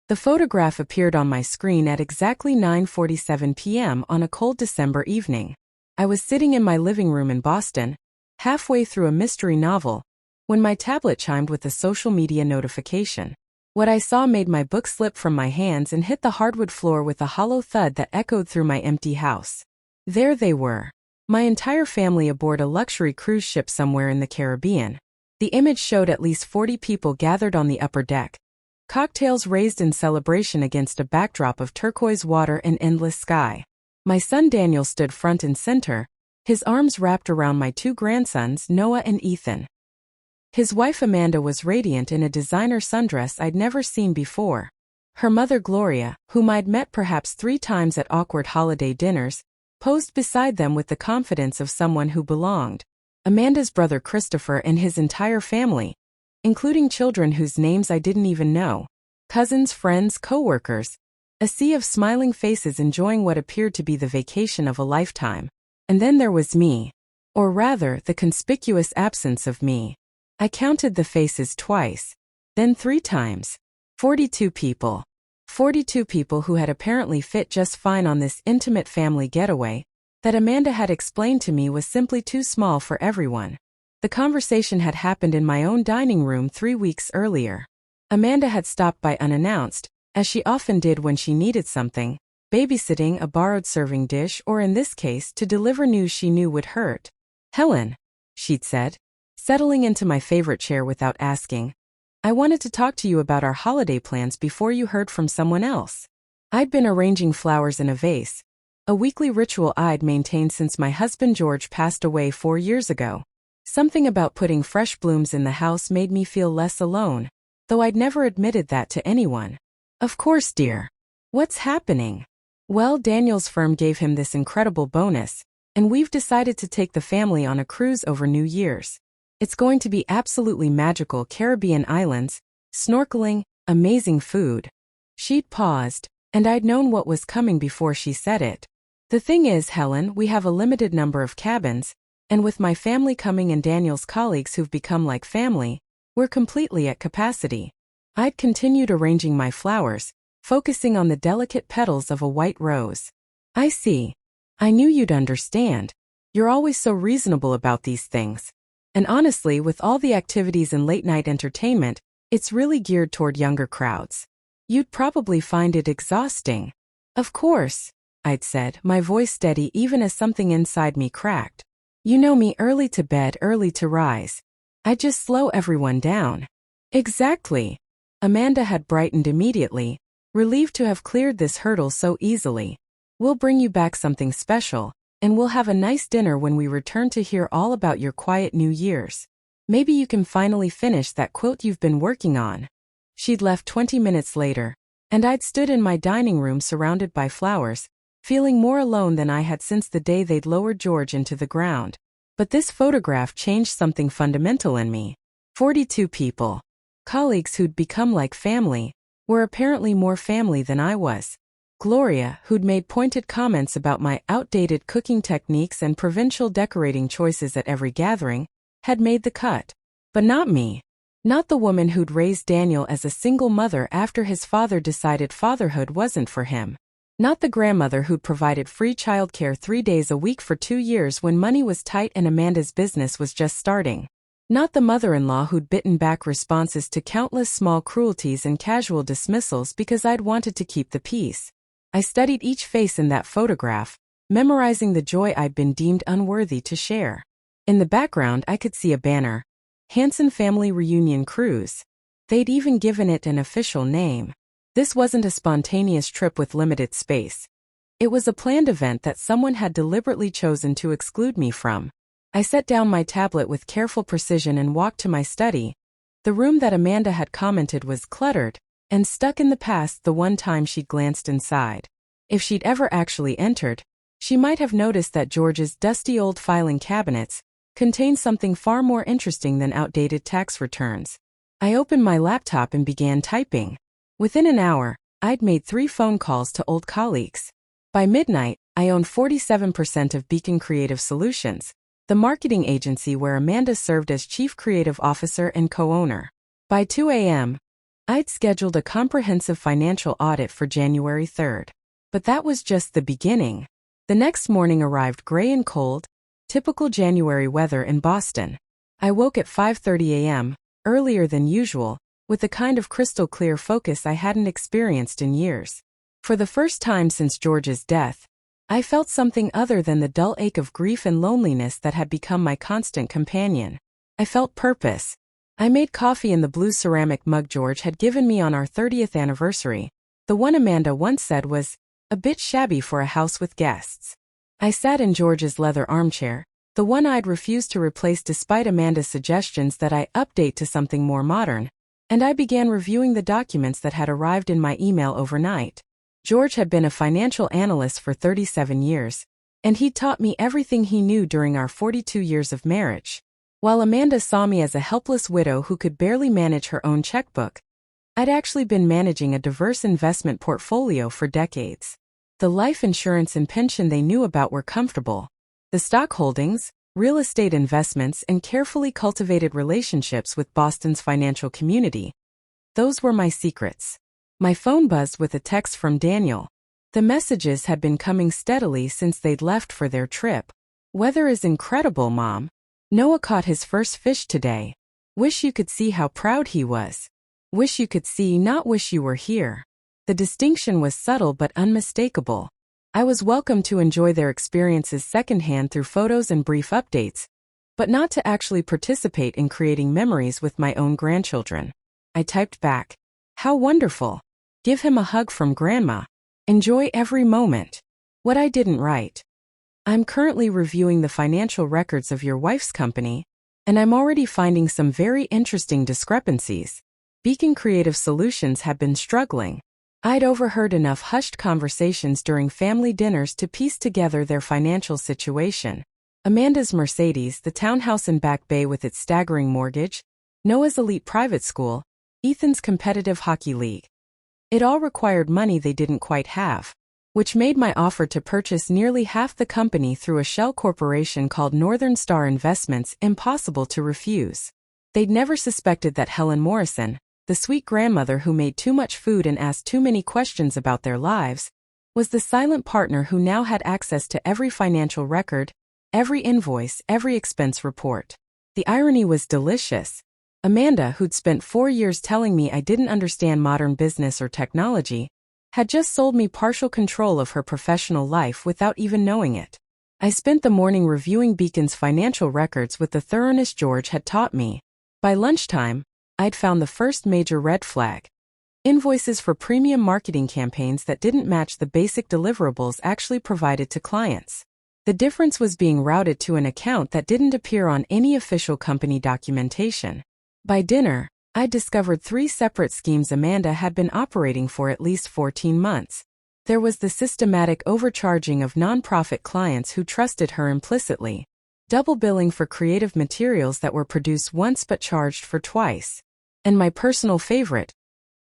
The photograph appeared on my screen at exactly 9:47 p.m. on a cold December evening. I was sitting in my living room in Boston, halfway through a mystery novel, when my tablet chimed with a social media notification. What I saw made my book slip from my hands and hit the hardwood floor with a hollow thud that echoed through my empty house. There they were. My entire family aboard a luxury cruise ship somewhere in the Caribbean. The image showed at least 40 people gathered on the upper deck, cocktails raised in celebration against a backdrop of turquoise water and endless sky. My son Daniel stood front and center, his arms wrapped around my two grandsons, Noah and Ethan. His wife Amanda was radiant in a designer sundress I'd never seen before. Her mother Gloria, whom I'd met perhaps 3 times at awkward holiday dinners, posed beside them with the confidence of someone who belonged. Amanda's brother Christopher and his entire family, including children whose names I didn't even know, cousins, friends, co-workers, a sea of smiling faces enjoying what appeared to be the vacation of a lifetime. And then there was me. Or rather, the conspicuous absence of me. I counted the faces twice, then 3 times. 42 people. 42 people who had apparently fit just fine on this intimate family getaway that Amanda had explained to me was simply too small for everyone. The conversation had happened in my own dining room 3 weeks earlier. Amanda had stopped by unannounced, as she often did when she needed something, babysitting a borrowed serving dish or in this case to deliver news she knew would hurt. "Helen," she'd said, settling into my favorite chair without asking, "I wanted to talk to you about our holiday plans before you heard from someone else." I'd been arranging flowers in a vase, a weekly ritual I'd maintained since my husband George passed away 4 years ago. Something about putting fresh blooms in the house made me feel less alone, though I'd never admitted that to anyone. "Of course, dear. What's happening?" "Well, Daniel's firm gave him this incredible bonus, and we've decided to take the family on a cruise over New Year's. It's going to be absolutely magical: Caribbean islands, snorkeling, amazing food." She'd paused, and I'd known what was coming before she said it. "The thing is, Helen, we have a limited number of cabins, and with my family coming and Daniel's colleagues who've become like family, we're completely at capacity." I'd continued arranging my flowers, focusing on the delicate petals of a white rose. "I see. I knew you'd understand. You're always so reasonable about these things. And honestly, with all the activities and late-night entertainment, it's really geared toward younger crowds. You'd probably find it exhausting." "Of course," I'd said, my voice steady even as something inside me cracked. "You know me, early to bed, early to rise. I just slow everyone down." "Exactly." Amanda had brightened immediately, relieved to have cleared this hurdle so easily. "We'll bring you back something special, and we'll have a nice dinner when we return to hear all about your quiet New Year's. Maybe you can finally finish that quilt you've been working on." She'd left 20 minutes later, and I'd stood in my dining room surrounded by flowers, feeling more alone than I had since the day they'd lowered George into the ground. But this photograph changed something fundamental in me. 42 people, colleagues who'd become like family, were apparently more family than I was. Gloria, who'd made pointed comments about my outdated cooking techniques and provincial decorating choices at every gathering, had made the cut. But not me. Not the woman who'd raised Daniel as a single mother after his father decided fatherhood wasn't for him. Not the grandmother who'd provided free childcare 3 days a week for 2 years when money was tight and Amanda's business was just starting. Not the mother-in-law who'd bitten back responses to countless small cruelties and casual dismissals because I'd wanted to keep the peace. I studied each face in that photograph, memorizing the joy I'd been deemed unworthy to share. In the background I could see a banner, Hanson Family Reunion Cruise. They'd even given it an official name. This wasn't a spontaneous trip with limited space. It was a planned event that someone had deliberately chosen to exclude me from. I set down my tablet with careful precision and walked to my study. The room that Amanda had commented was cluttered and stuck in the past the one time she'd glanced inside. If she'd ever actually entered, she might have noticed that George's dusty old filing cabinets contained something far more interesting than outdated tax returns. I opened my laptop and began typing. Within an hour, I'd made 3 phone calls to old colleagues. By midnight, I owned 47% of Beacon Creative Solutions, the marketing agency where Amanda served as chief creative officer and co-owner. By 2 a.m., I'd scheduled a comprehensive financial audit for January 3rd. But that was just the beginning. The next morning arrived gray and cold, typical January weather in Boston. I woke at 5:30 a.m., earlier than usual, with the kind of crystal clear focus I hadn't experienced in years. For the first time since George's death, I felt something other than the dull ache of grief and loneliness that had become my constant companion. I felt purpose. I made coffee in the blue ceramic mug George had given me on our 30th anniversary. The one Amanda once said was a bit shabby for a house with guests. I sat in George's leather armchair, the one I'd refused to replace despite Amanda's suggestions that I update to something more modern, and I began reviewing the documents that had arrived in my email overnight. George had been a financial analyst for 37 years, and he'd taught me everything he knew during our 42 years of marriage. While Amanda saw me as a helpless widow who could barely manage her own checkbook, I'd actually been managing a diverse investment portfolio for decades. The life insurance and pension they knew about were comfortable. The stock holdings, real estate investments, and carefully cultivated relationships with Boston's financial community, those were my secrets. My phone buzzed with a text from Daniel. The messages had been coming steadily since they'd left for their trip. Weather is incredible, Mom. Noah caught his first fish today. Wish you could see how proud he was. Wish you could see, not wish you were here. The distinction was subtle but unmistakable. I was welcome to enjoy their experiences secondhand through photos and brief updates, but not to actually participate in creating memories with my own grandchildren. I typed back, "How wonderful. Give him a hug from Grandma. Enjoy every moment." What I didn't write. I'm currently reviewing the financial records of your wife's company, and I'm already finding some very interesting discrepancies. Beacon Creative Solutions had been struggling. I'd overheard enough hushed conversations during family dinners to piece together their financial situation. Amanda's Mercedes, the townhouse in Back Bay with its staggering mortgage, Noah's elite private school, Ethan's competitive hockey league. It all required money they didn't quite have, which made my offer to purchase nearly half the company through a shell corporation called Northern Star Investments impossible to refuse. They'd never suspected that Helen Morrison, the sweet grandmother who made too much food and asked too many questions about their lives, was the silent partner who now had access to every financial record, every invoice, every expense report. The irony was delicious. Amanda, who'd spent 4 years telling me I didn't understand modern business or technology, had just sold me partial control of her professional life without even knowing it. I spent the morning reviewing Beacon's financial records with the thoroughness George had taught me. By lunchtime, I'd found the first major red flag. Invoices for premium marketing campaigns that didn't match the basic deliverables actually provided to clients. The difference was being routed to an account that didn't appear on any official company documentation. By dinner, I discovered 3 separate schemes Amanda had been operating for at least 14 months. There was the systematic overcharging of nonprofit clients who trusted her implicitly, double billing for creative materials that were produced once but charged for twice, and my personal favorite,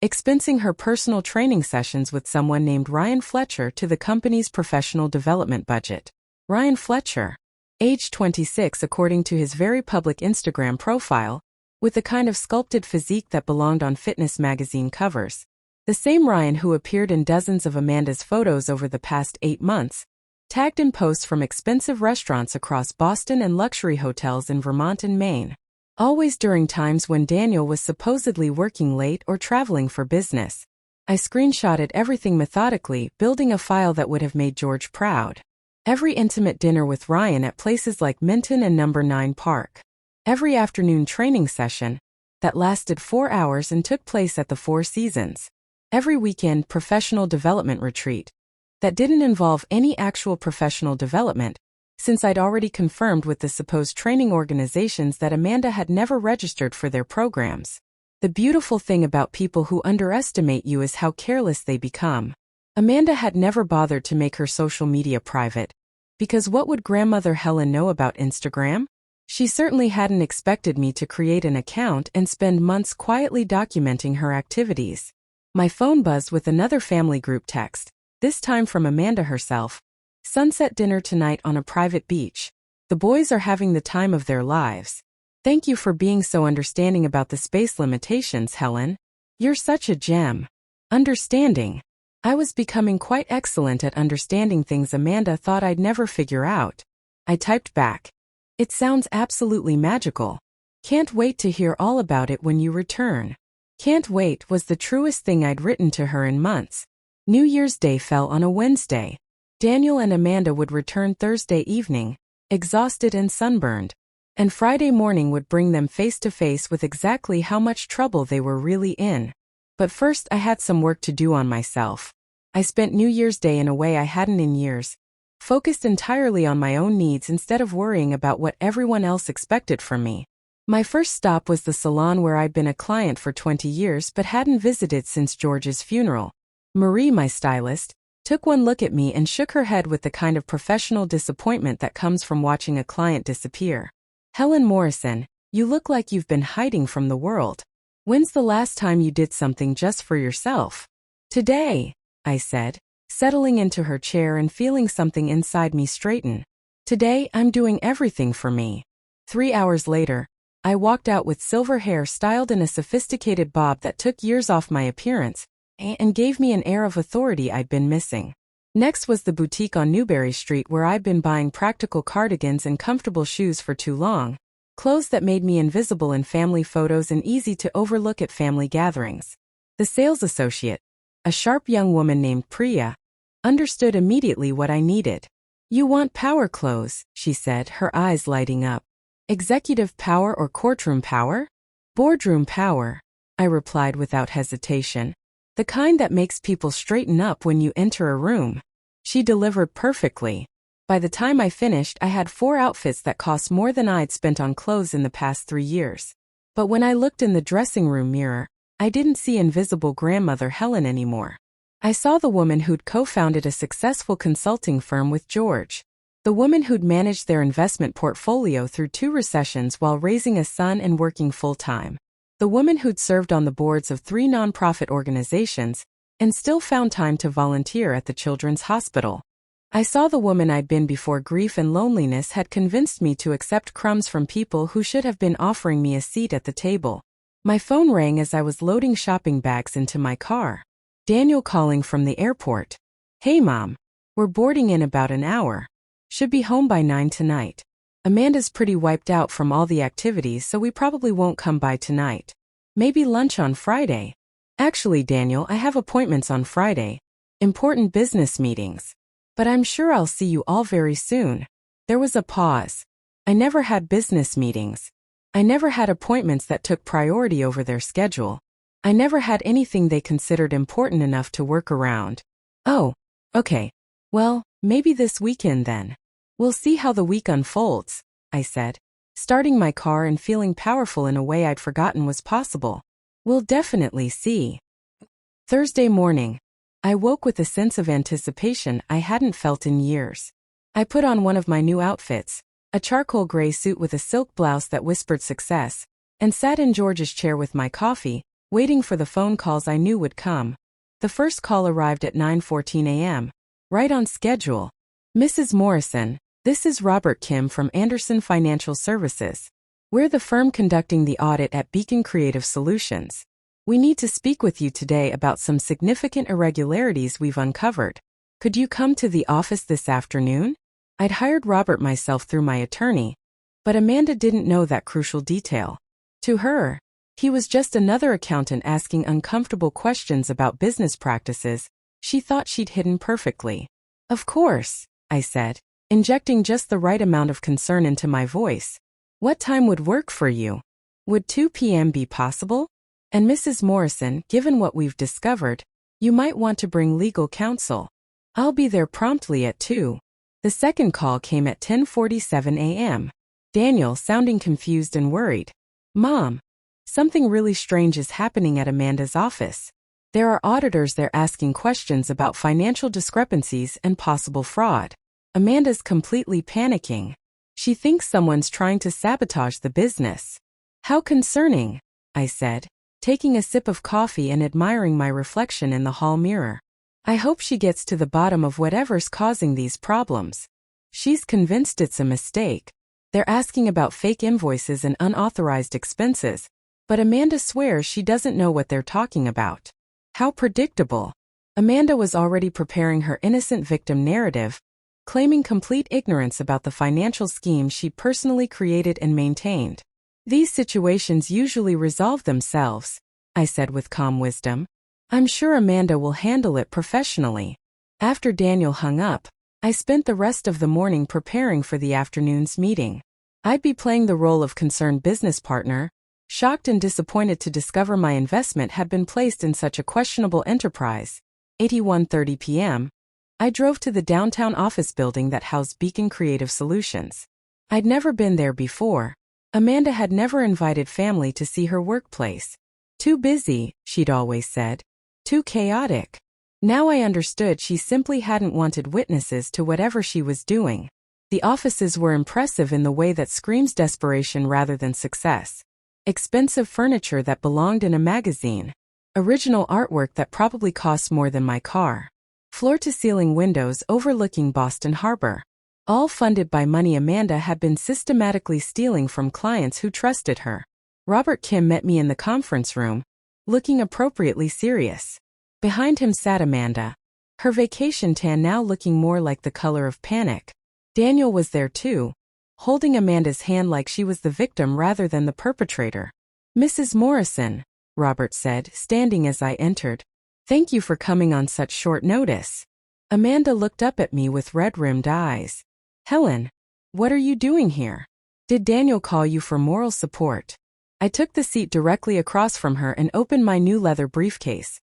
expensing her personal training sessions with someone named Ryan Fletcher to the company's professional development budget. Ryan Fletcher, age 26 according to his very public Instagram profile, with the kind of sculpted physique that belonged on fitness magazine covers. The same Ryan who appeared in dozens of Amanda's photos over the past 8 months, tagged in posts from expensive restaurants across Boston and luxury hotels in Vermont and Maine. Always during times when Daniel was supposedly working late or traveling for business. I screenshotted everything methodically, building a file that would have made George proud. Every intimate dinner with Ryan at places like Minton and Number 9 Park. Every afternoon training session that lasted 4 hours and took place at the Four Seasons. Every weekend professional development retreat that didn't involve any actual professional development, since I'd already confirmed with the supposed training organizations that Amanda had never registered for their programs. The beautiful thing about people who underestimate you is how careless they become. Amanda had never bothered to make her social media private, because what would grandmother Helen know about Instagram? She certainly hadn't expected me to create an account and spend months quietly documenting her activities. My phone buzzed with another family group text, this time from Amanda herself. Sunset dinner tonight on a private beach. The boys are having the time of their lives. Thank you for being so understanding about the space limitations, Helen. You're such a gem. Understanding. I was becoming quite excellent at understanding things Amanda thought I'd never figure out. I typed back. It sounds absolutely magical. Can't wait to hear all about it when you return. Can't wait was the truest thing I'd written to her in months. New Year's Day fell on a Wednesday. Daniel and Amanda would return Thursday evening, exhausted and sunburned, and Friday morning would bring them face to face with exactly how much trouble they were really in. But first I had some work to do on myself. I spent New Year's Day in a way I hadn't in years, focused entirely on my own needs instead of worrying about what everyone else expected from me. My first stop was the salon where I'd been a client for 20 years but hadn't visited since George's funeral. Marie, my stylist, took one look at me and shook her head with the kind of professional disappointment that comes from watching a client disappear. Helen Morrison, you look like you've been hiding from the world. When's the last time you did something just for yourself? Today, I said, settling into her chair and feeling something inside me straighten. Today, I'm doing everything for me. 3 hours later, I walked out with silver hair styled in a sophisticated bob that took years off my appearance and gave me an air of authority I'd been missing. Next was the boutique on Newberry Street where I'd been buying practical cardigans and comfortable shoes for too long, clothes that made me invisible in family photos and easy to overlook at family gatherings. The sales associate, a sharp young woman named Priya, understood immediately what I needed. You want power clothes, she said, her eyes lighting up. Executive power or courtroom power? Boardroom power, I replied without hesitation. The kind that makes people straighten up when you enter a room. She delivered perfectly. By the time I finished, I had 4 outfits that cost more than I'd spent on clothes in the past 3 years. But when I looked in the dressing room mirror, I didn't see invisible grandmother Helen anymore. I saw the woman who'd co-founded a successful consulting firm with George. The woman who'd managed their investment portfolio through 2 recessions while raising a son and working full-time. The woman who'd served on the boards of 3 nonprofit organizations and still found time to volunteer at the Children's Hospital. I saw the woman I'd been before grief and loneliness had convinced me to accept crumbs from people who should have been offering me a seat at the table. My phone rang as I was loading shopping bags into my car. Daniel calling from the airport. Hey Mom. We're boarding in about an hour. Should be home by 9 tonight. Amanda's pretty wiped out from all the activities, so we probably won't come by tonight. Maybe lunch on Friday. Actually, Daniel, I have appointments on Friday. Important business meetings. But I'm sure I'll see you all very soon. There was a pause. I never had business meetings. I never had appointments that took priority over their schedule. I never had anything they considered important enough to work around. Oh, okay. Well, maybe this weekend then. We'll see how the week unfolds, I said, starting my car and feeling powerful in a way I'd forgotten was possible. We'll definitely see. Thursday morning, I woke with a sense of anticipation I hadn't felt in years. I put on one of my new outfits, a charcoal gray suit with a silk blouse that whispered success, and sat in George's chair with my coffee, waiting for the phone calls I knew would come. The first call arrived at 9:14 a.m., right on schedule. Mrs. Morrison, this is Robert Kim from Anderson Financial Services. We're the firm conducting the audit at Beacon Creative Solutions. We need to speak with you today about some significant irregularities we've uncovered. Could you come to the office this afternoon? I'd hired Robert myself through my attorney, but Amanda didn't know that crucial detail. To her, he was just another accountant asking uncomfortable questions about business practices she thought she'd hidden perfectly. Of course, I said, injecting just the right amount of concern into my voice. What time would work for you? Would 2 p.m. be possible? And Mrs. Morrison, given what we've discovered, you might want to bring legal counsel. I'll be there promptly at 2. The second call came at 10:47 a.m. Daniel sounding confused and worried. Mom, something really strange is happening at Amanda's office. There are auditors there asking questions about financial discrepancies and possible fraud. Amanda's completely panicking. She thinks someone's trying to sabotage the business. How concerning, I said, taking a sip of coffee and admiring my reflection in the hall mirror. I hope she gets to the bottom of whatever's causing these problems. She's convinced it's a mistake. They're asking about fake invoices and unauthorized expenses, But Amanda swears she doesn't know what they're talking about. How predictable. Amanda was already preparing her innocent victim narrative, claiming complete ignorance about the financial scheme she personally created and maintained. These situations usually resolve themselves, I said with calm wisdom. I'm sure Amanda will handle it professionally. After Daniel hung up, I spent the rest of the morning preparing for the afternoon's meeting. I'd be playing the role of concerned business partner, shocked and disappointed to discover my investment had been placed in such a questionable enterprise. 81:30 p.m. I drove to the downtown office building that housed Beacon Creative Solutions. I'd never been there before. Amanda had never invited family to see her workplace. Too busy, she'd always said. Too chaotic. Now I understood she simply hadn't wanted witnesses to whatever she was doing. The offices were impressive in the way that screams desperation rather than success. Expensive furniture that belonged in a magazine. Original artwork that probably cost more than my car. Floor-to-ceiling windows overlooking Boston Harbor. All funded by money Amanda had been systematically stealing from clients who trusted her. Robert Kim met me in the conference room, looking appropriately serious. Behind him sat Amanda, her vacation tan now looking more like the color of panic. Daniel was there too, holding Amanda's hand like she was the victim rather than the perpetrator. "Mrs. Morrison," Robert said, standing as I entered. "Thank you for coming on such short notice." Amanda looked up at me with red-rimmed eyes. "Helen, what are you doing here? Did Daniel call you for moral support?" I took the seat directly across from her and opened my new leather briefcase.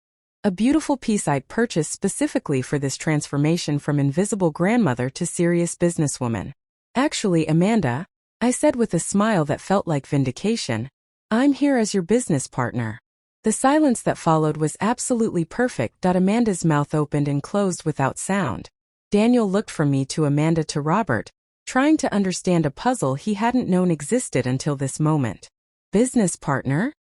A beautiful piece I'd purchased specifically for this transformation from invisible grandmother to serious businesswoman. "Actually, Amanda," I said with a smile that felt like vindication, "I'm here as your business partner." The silence that followed was absolutely perfect. Amanda's mouth opened and closed without sound. Daniel looked from me to Amanda to Robert, trying to understand a puzzle he hadn't known existed until this moment. "Business partner?"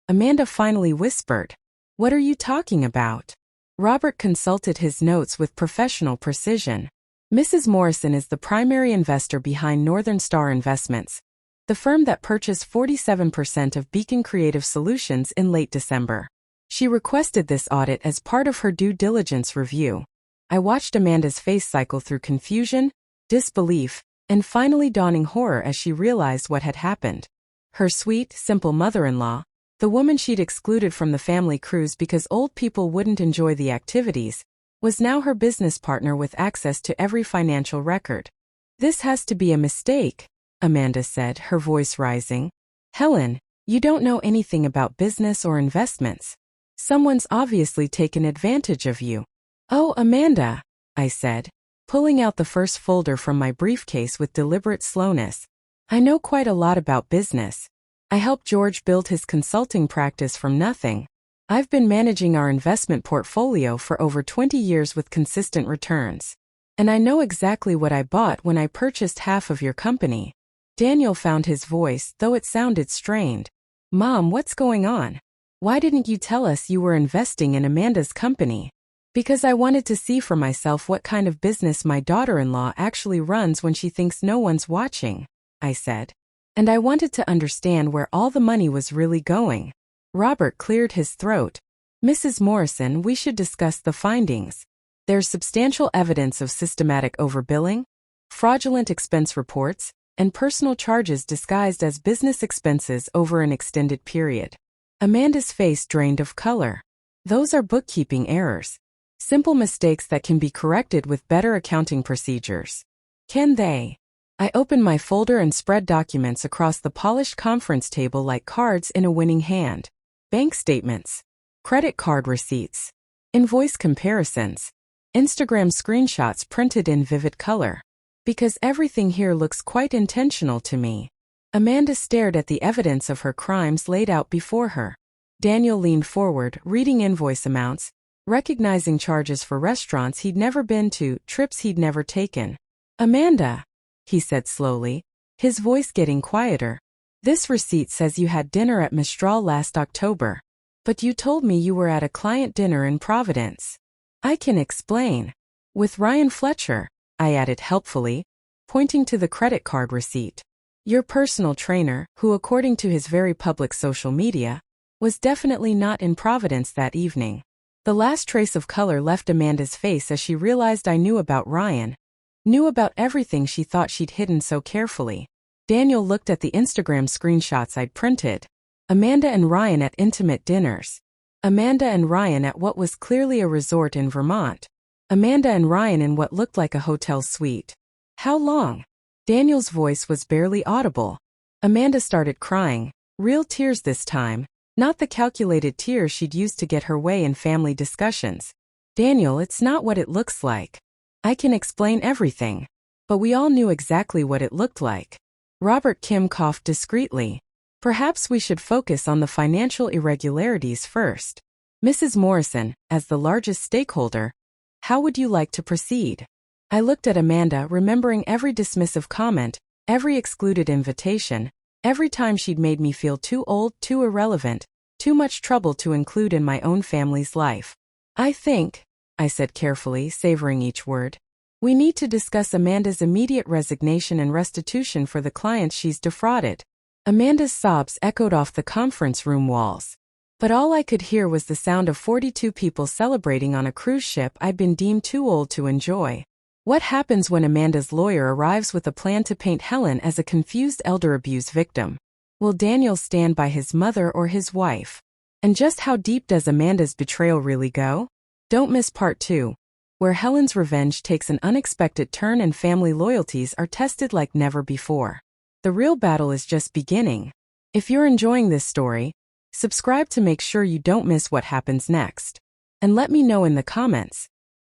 Amanda finally whispered. "What are you talking about?" Robert consulted his notes with professional precision. "Mrs. Morrison is the primary investor behind Northern Star Investments, the firm that purchased 47% of Beacon Creative Solutions in late December. She requested this audit as part of her due diligence review." I watched Amanda's face cycle through confusion, disbelief, and finally dawning horror as she realized what had happened. Her sweet, simple mother-in-law, the woman she'd excluded from the family cruise because old people wouldn't enjoy the activities, was now her business partner with access to every financial record. "This has to be a mistake," Amanda said, her voice rising. "Helen, you don't know anything about business or investments. Someone's obviously taken advantage of you." "Oh, Amanda," I said, pulling out the first folder from my briefcase with deliberate slowness. "I know quite a lot about business. I helped George build his consulting practice from nothing. I've been managing our investment portfolio for over 20 years with consistent returns. And I know exactly what I bought when I purchased half of your company." Daniel found his voice, though it sounded strained. "Mom, what's going on? Why didn't you tell us you were investing in Amanda's company?" "Because I wanted to see for myself what kind of business my daughter-in-law actually runs when she thinks no one's watching," I said. "And I wanted to understand where all the money was really going." Robert cleared his throat. "Mrs. Morrison, we should discuss the findings. There's substantial evidence of systematic overbilling, fraudulent expense reports, and personal charges disguised as business expenses over an extended period." Amanda's face drained of color. "Those are bookkeeping errors. Simple mistakes that can be corrected with better accounting procedures." "Can they?" I opened my folder and spread documents across the polished conference table like cards in a winning hand. Bank statements, credit card receipts, invoice comparisons, Instagram screenshots printed in vivid color. "Because everything here looks quite intentional to me." Amanda stared at the evidence of her crimes laid out before her. Daniel leaned forward, reading invoice amounts, recognizing charges for restaurants he'd never been to, trips he'd never taken. "Amanda," he said slowly, his voice getting quieter, "this receipt says you had dinner at Mistral last October. But you told me you were at a client dinner in Providence." "I can explain. With Ryan Fletcher," I added helpfully, pointing to the credit card receipt. Your personal trainer, who according to his very public social media, was definitely not in Providence that evening. The last trace of color left Amanda's face as she realized I knew about Ryan. Knew about everything she thought she'd hidden so carefully. Daniel looked at the Instagram screenshots I'd printed. Amanda and Ryan at intimate dinners. Amanda and Ryan at what was clearly a resort in Vermont. Amanda and Ryan in what looked like a hotel suite. How long? Daniel's voice was barely audible. Amanda started crying. Real tears this time, not the calculated tears she'd used to get her way in family discussions. Daniel, it's not what it looks like. I can explain everything. But we all knew exactly what it looked like. Robert Kim coughed discreetly. Perhaps we should focus on the financial irregularities first. Mrs. Morrison, as the largest stakeholder, how would you like to proceed? I looked at Amanda, remembering every dismissive comment, every excluded invitation, every time she'd made me feel too old, too irrelevant, too much trouble to include in my own family's life. I think, I said carefully, savoring each word, we need to discuss Amanda's immediate resignation and restitution for the clients she's defrauded. Amanda's sobs echoed off the conference room walls. But all I could hear was the sound of 42 people celebrating on a cruise ship I'd been deemed too old to enjoy. What happens when Amanda's lawyer arrives with a plan to paint Helen as a confused elder abuse victim? Will Daniel stand by his mother or his wife? And just how deep does Amanda's betrayal really go? Don't miss part 2, where Helen's revenge takes an unexpected turn and family loyalties are tested like never before. The real battle is just beginning. If you're enjoying this story, subscribe to make sure you don't miss what happens next. And let me know in the comments.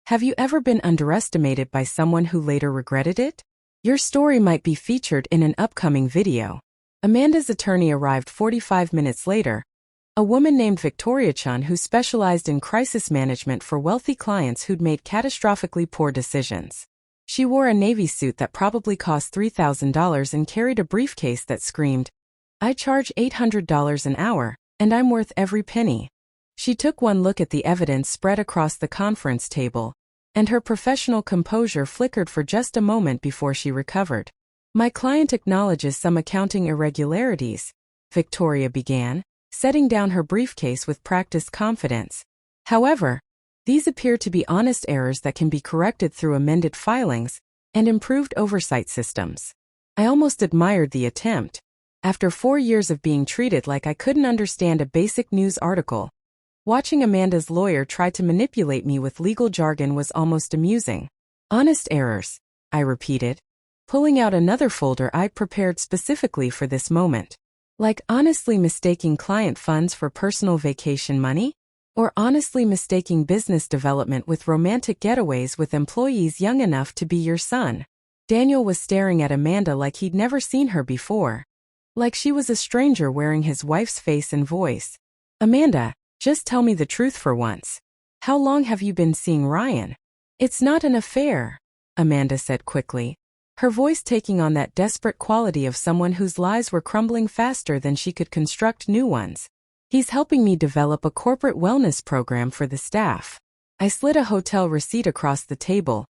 Have you ever been underestimated by someone who later regretted it? Your story might be featured in an upcoming video. Amanda's attorney arrived 45 minutes later, a woman named Victoria Chun who specialized in crisis management for wealthy clients who'd made catastrophically poor decisions. She wore a navy suit that probably cost $3,000 and carried a briefcase that screamed, "I charge $800 an hour, and I'm worth every penny." She took one look at the evidence spread across the conference table, and her professional composure flickered for just a moment before she recovered. "My client acknowledges some accounting irregularities," Victoria began, setting down her briefcase with practiced confidence. "However, these appear to be honest errors that can be corrected through amended filings and improved oversight systems." I almost admired the attempt. After 4 years of being treated like I couldn't understand a basic news article, watching Amanda's lawyer try to manipulate me with legal jargon was almost amusing. "Honest errors," I repeated, pulling out another folder I'd prepared specifically for this moment. "Like honestly mistaking client funds for personal vacation money? Or honestly mistaking business development with romantic getaways with employees young enough to be your son?" Daniel was staring at Amanda like he'd never seen her before. Like she was a stranger wearing his wife's face and voice. "Amanda, just tell me the truth for once. How long have you been seeing Ryan?" "It's not an affair," Amanda said quickly, her voice taking on that desperate quality of someone whose lies were crumbling faster than she could construct new ones. "He's helping me develop a corporate wellness program for the staff." I slid a hotel receipt across the table,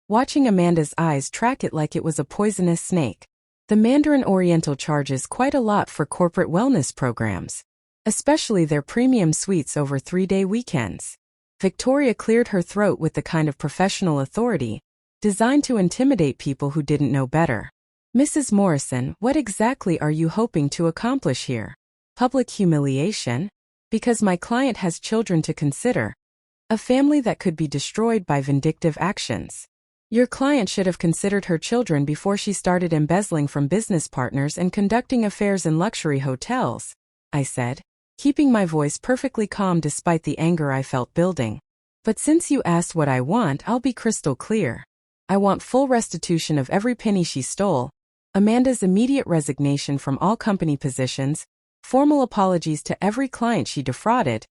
watching Amanda's eyes track it like it was a poisonous snake. "The Mandarin Oriental charges quite a lot for corporate wellness programs, especially their premium suites over 3-day weekends." Victoria cleared her throat with the kind of professional authority designed to intimidate people who didn't know better. "Mrs. Morrison, what exactly are you hoping to accomplish here? Public humiliation? Because my client has children to consider. A family that could be destroyed by vindictive actions. Your client should have considered her children before she started embezzling from business partners and conducting affairs in luxury hotels," I said, keeping my voice perfectly calm despite the anger I felt building. "But since you asked what I want, I'll be crystal clear. I want full restitution of every penny she stole, Amanda's immediate resignation from all company positions, formal apologies to every client she defrauded,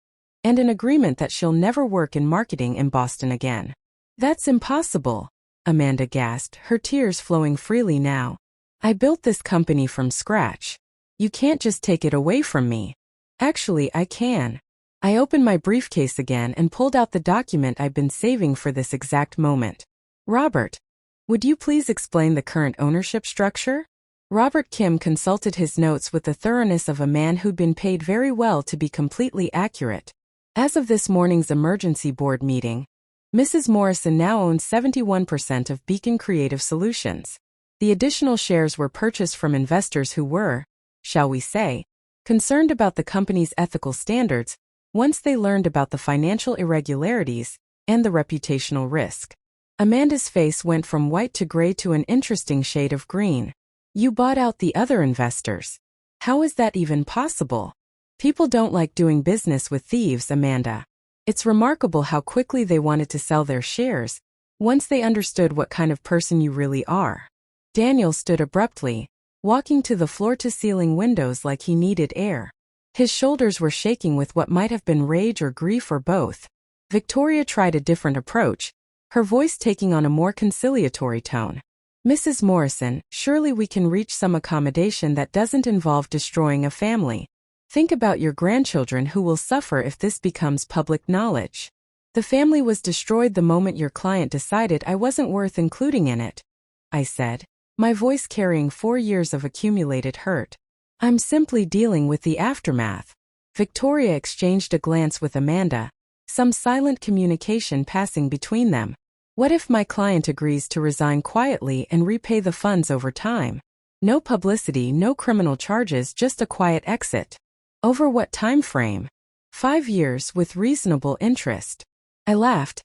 and an agreement that she'll never work in marketing in Boston again." "That's impossible," Amanda gasped, her tears flowing freely now. "I built this company from scratch. You can't just take it away from me." "Actually, I can." I opened my briefcase again and pulled out the document I'd been saving for this exact moment. "Robert, would you please explain the current ownership structure?" Robert Kim consulted his notes with the thoroughness of a man who'd been paid very well to be completely accurate. As of this morning's emergency board meeting, Mrs. Morrison now owns 71% of Beacon Creative Solutions. The additional shares were purchased from investors who were, shall we say, concerned about the company's ethical standards once they learned about the financial irregularities and the reputational risk. Amanda's face went from white to gray to an interesting shade of green. You bought out the other investors. How is that even possible? People don't like doing business with thieves, Amanda. It's remarkable how quickly they wanted to sell their shares once they understood what kind of person you really are. Daniel stood abruptly, walking to the floor-to-ceiling windows like he needed air. His shoulders were shaking with what might have been rage or grief or both. Victoria tried a different approach, her voice taking on a more conciliatory tone. Mrs. Morrison, surely we can reach some accommodation that doesn't involve destroying a family. Think about your grandchildren who will suffer if this becomes public knowledge. The family was destroyed the moment your client decided I wasn't worth including in it, I said, my voice carrying 4 years of accumulated hurt. I'm simply dealing with the aftermath. Victoria exchanged a glance with Amanda, some silent communication passing between them. What if my client agrees to resign quietly and repay the funds over time? No publicity, no criminal charges, just a quiet exit. Over what time frame? 5 years with reasonable interest. I laughed.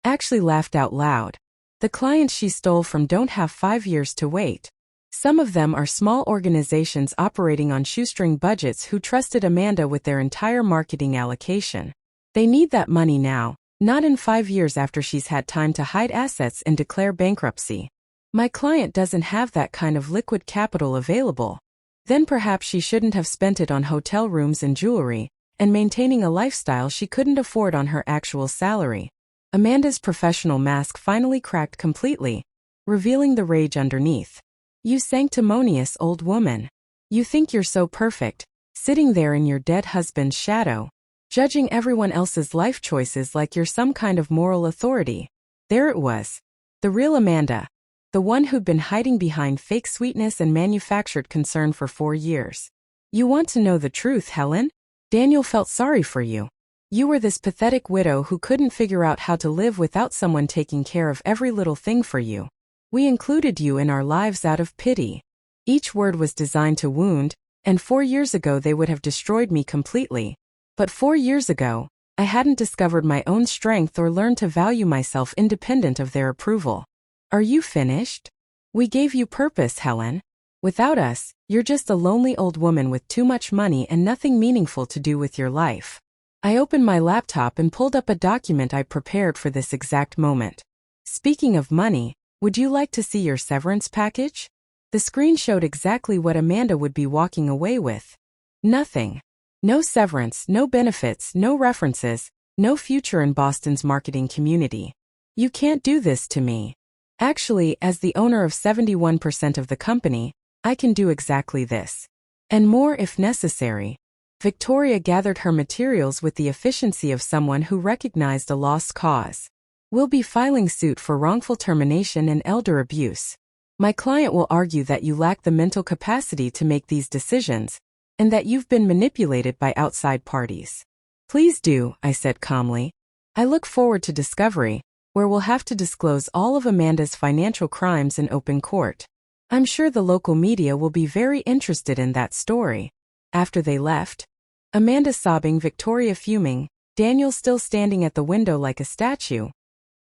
Actually laughed out loud. The clients she stole from don't have 5 years to wait. Some of them are small organizations operating on shoestring budgets who trusted Amanda with their entire marketing allocation. They need that money now. Not in 5 years after she's had time to hide assets and declare bankruptcy. My client doesn't have that kind of liquid capital available. Then perhaps she shouldn't have spent it on hotel rooms and jewelry, and maintaining a lifestyle she couldn't afford on her actual salary. Amanda's professional mask finally cracked completely, revealing the rage underneath. You sanctimonious old woman. You think you're so perfect, sitting there in your dead husband's shadow, judging everyone else's life choices like you're some kind of moral authority. There it was. The real Amanda. The one who'd been hiding behind fake sweetness and manufactured concern for 4 years. You want to know the truth, Helen? Daniel felt sorry for you. You were this pathetic widow who couldn't figure out how to live without someone taking care of every little thing for you. We included you in our lives out of pity. Each word was designed to wound, and 4 years ago they would have destroyed me completely. But 4 years ago, I hadn't discovered my own strength or learned to value myself independent of their approval. Are you finished? We gave you purpose, Helen. Without us, you're just a lonely old woman with too much money and nothing meaningful to do with your life. I opened my laptop and pulled up a document I prepared for this exact moment. Speaking of money, would you like to see your severance package? The screen showed exactly what Amanda would be walking away with. Nothing. No severance, no benefits, no references, no future in Boston's marketing community. You can't do this to me. Actually, as the owner of 71% of the company, I can do exactly this. And more if necessary. Victoria gathered her materials with the efficiency of someone who recognized a lost cause. We'll be filing suit for wrongful termination and elder abuse. My client will argue that you lack the mental capacity to make these decisions, and that you've been manipulated by outside parties. Please do, I said calmly. I look forward to discovery, where we'll have to disclose all of Amanda's financial crimes in open court. I'm sure the local media will be very interested in that story. After they left, Amanda sobbing, Victoria fuming, Daniel still standing at the window like a statue.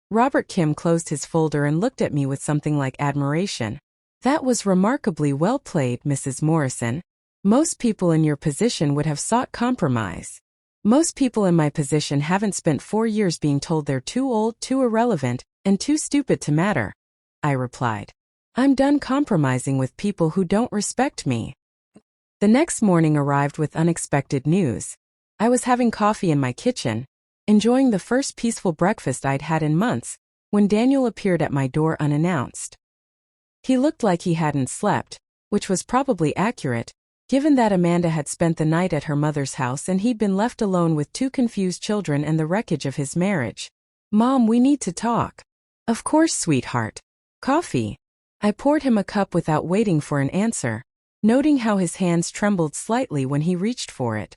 Robert Kim closed his folder and looked at me with something like admiration. That was remarkably well played, Mrs. Morrison. Most people in your position would have sought compromise. Most people in my position haven't spent 4 years being told they're too old, too irrelevant, and too stupid to matter, I replied. I'm done compromising with people who don't respect me. The next morning arrived with unexpected news. I was having coffee in my kitchen, enjoying the first peaceful breakfast I'd had in months, when Daniel appeared at my door unannounced. He looked like he hadn't slept, which was probably accurate, given that Amanda had spent the night at her mother's house and he'd been left alone with 2 confused children and the wreckage of his marriage. Mom, we need to talk. Of course, sweetheart. Coffee. I poured him a cup without waiting for an answer, noting how his hands trembled slightly when he reached for it.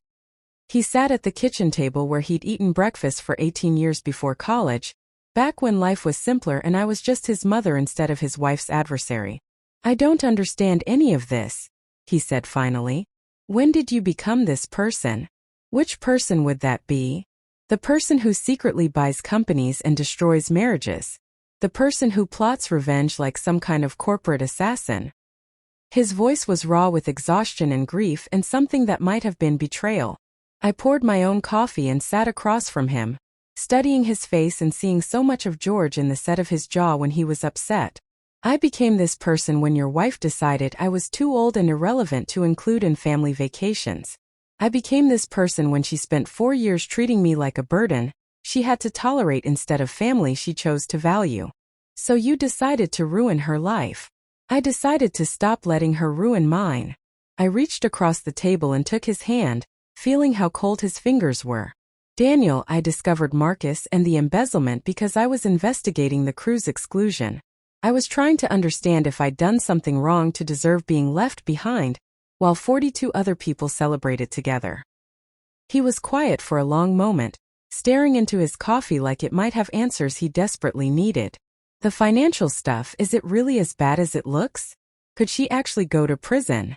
He sat at the kitchen table where he'd eaten breakfast for 18 years before college, back when life was simpler and I was just his mother instead of his wife's adversary. "I don't understand any of this," he said finally. "When did you become this person?" "Which person would that be?" "The person who secretly buys companies and destroys marriages. The person who plots revenge like some kind of corporate assassin." His voice was raw with exhaustion and grief and something that might have been betrayal. I poured my own coffee and sat across from him, studying his face and seeing so much of George in the set of his jaw when he was upset. "I became this person when your wife decided I was too old and irrelevant to include in family vacations. I became this person when she spent 4 years treating me like a burden she had to tolerate instead of family she chose to value. So you decided to ruin her life. I decided to stop letting her ruin mine." I reached across the table and took his hand, feeling how cold his fingers were. "Daniel, I discovered Marcus and the embezzlement because I was investigating the cruise exclusion. I was trying to understand if I'd done something wrong to deserve being left behind, while 42 other people celebrated together." He was quiet for a long moment, staring into his coffee like it might have answers he desperately needed. "The financial stuff, is it really as bad as it looks? Could she actually go to prison?"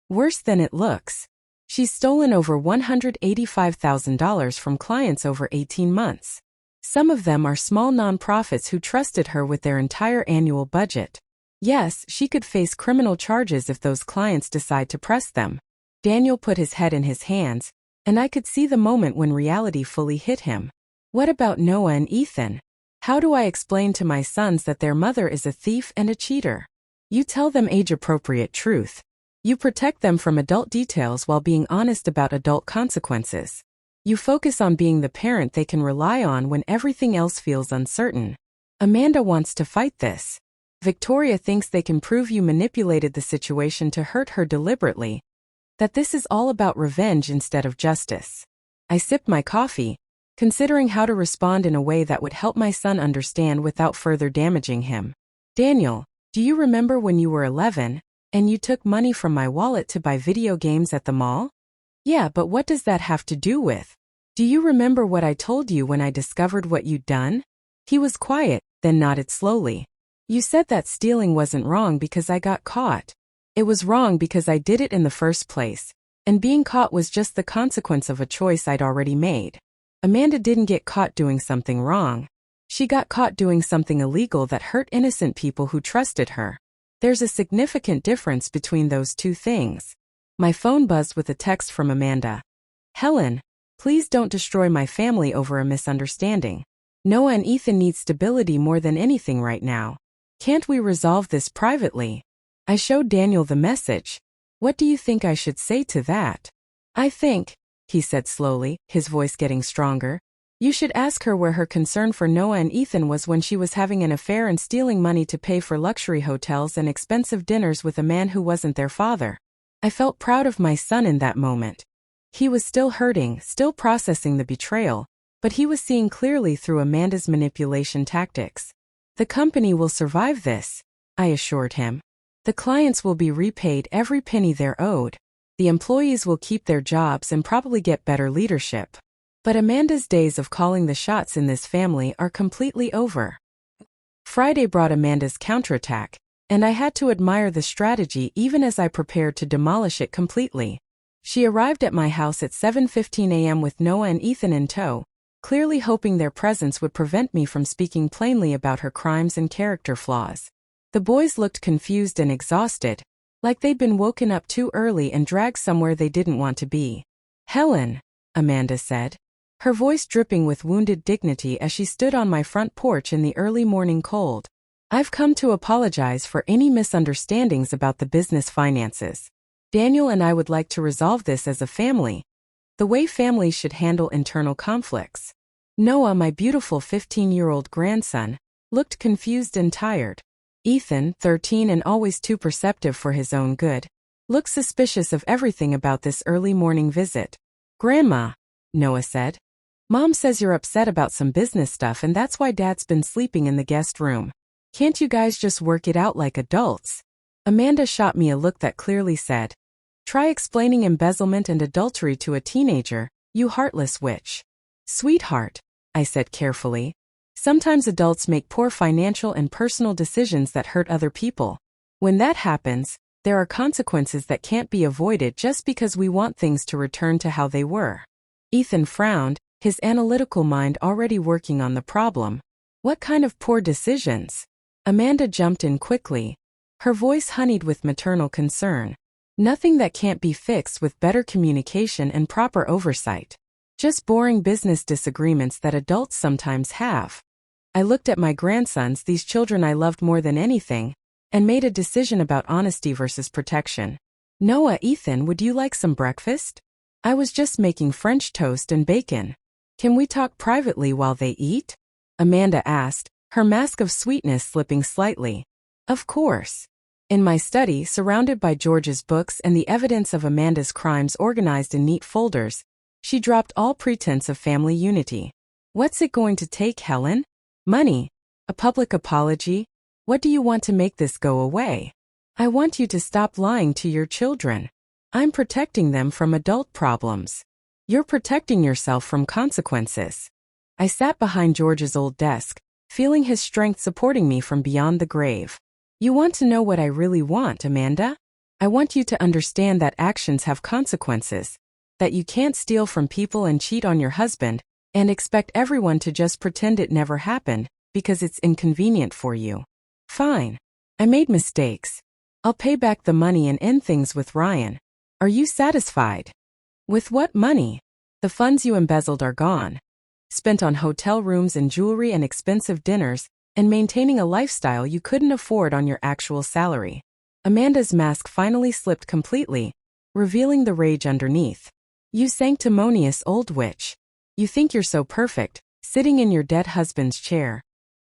"Worse than it looks. She's stolen over $185,000 from clients over 18 months. Some of them are small nonprofits who trusted her with their entire annual budget. Yes, she could face criminal charges if those clients decide to press them." Daniel put his head in his hands, and I could see the moment when reality fully hit him. "What about Noah and Ethan? How do I explain to my sons that their mother is a thief and a cheater?" "You tell them age-appropriate truth. You protect them from adult details while being honest about adult consequences. You focus on being the parent they can rely on when everything else feels uncertain." Amanda wants to fight this. Victoria thinks they can prove you manipulated the situation to hurt her deliberately, that this is all about revenge instead of justice. I sipped my coffee, considering how to respond in a way that would help my son understand without further damaging him. "Daniel, do you remember when you were 11, and you took money from my wallet to buy video games at the mall?" "Yeah, but what does that have to do with?" "Do you remember what I told you when I discovered what you'd done?" He was quiet, then nodded slowly. "You said that stealing wasn't wrong because I got caught. It was wrong because I did it in the first place, and being caught was just the consequence of a choice I'd already made." Amanda didn't get caught doing something wrong. She got caught doing something illegal that hurt innocent people who trusted her. There's a significant difference between those two things. My phone buzzed with a text from Amanda. "Helen, please don't destroy my family over a misunderstanding. Noah and Ethan need stability more than anything right now. Can't we resolve this privately?" I showed Daniel the message. "What do you think I should say to that?" "I think," he said slowly, his voice getting stronger, "you should ask her where her concern for Noah and Ethan was when she was having an affair and stealing money to pay for luxury hotels and expensive dinners with a man who wasn't their father." I felt proud of my son in that moment. He was still hurting, still processing the betrayal, but he was seeing clearly through Amanda's manipulation tactics. "The company will survive this," I assured him. "The clients will be repaid every penny they're owed. The employees will keep their jobs and probably get better leadership. But Amanda's days of calling the shots in this family are completely over." Friday brought Amanda's counterattack, and I had to admire the strategy even as I prepared to demolish it completely. She arrived at my house at 7:15 a.m. with Noah and Ethan in tow, clearly hoping their presence would prevent me from speaking plainly about her crimes and character flaws. The boys looked confused and exhausted, like they'd been woken up too early and dragged somewhere they didn't want to be. "Helen," Amanda said, her voice dripping with wounded dignity as she stood on my front porch in the early morning cold. "I've come to apologize for any misunderstandings about the business finances. Daniel and I would like to resolve this as a family, the way families should handle internal conflicts." Noah, my beautiful 15-year-old grandson, looked confused and tired. Ethan, 13 and always too perceptive for his own good, looked suspicious of everything about this early morning visit. "Grandma," Noah said, "Mom says you're upset about some business stuff and that's why Dad's been sleeping in the guest room." Can't you guys just work it out like adults? Amanda shot me a look that clearly said, try explaining embezzlement and adultery to a teenager, you heartless witch. Sweetheart, I said carefully. Sometimes adults make poor financial and personal decisions that hurt other people. When that happens, there are consequences that can't be avoided just because we want things to return to how they were. Ethan frowned, his analytical mind already working on the problem. What kind of poor decisions? Amanda jumped in quickly, her voice honeyed with maternal concern. Nothing that can't be fixed with better communication and proper oversight. Just boring business disagreements that adults sometimes have. I looked at my grandsons, these children I loved more than anything, and made a decision about honesty versus protection. Noah, Ethan, would you like some breakfast? I was just making French toast and bacon. Can we talk privately while they eat? Amanda asked, her mask of sweetness slipping slightly. Of course. In my study, surrounded by George's books and the evidence of Amanda's crimes organized in neat folders, she dropped all pretense of family unity. What's it going to take, Helen? Money? A public apology? What do you want to make this go away? I want you to stop lying to your children. I'm protecting them from adult problems. You're protecting yourself from consequences. I sat behind George's old desk, feeling his strength supporting me from beyond the grave. You want to know what I really want, Amanda? I want you to understand that actions have consequences, that you can't steal from people and cheat on your husband, and expect everyone to just pretend it never happened, because it's inconvenient for you. Fine. I made mistakes. I'll pay back the money and end things with Ryan. Are you satisfied? With what money? The funds you embezzled are gone. Spent on hotel rooms and jewelry and expensive dinners, and maintaining a lifestyle you couldn't afford on your actual salary. Amanda's mask finally slipped completely, revealing the rage underneath. You sanctimonious old witch. You think you're so perfect, sitting in your dead husband's chair,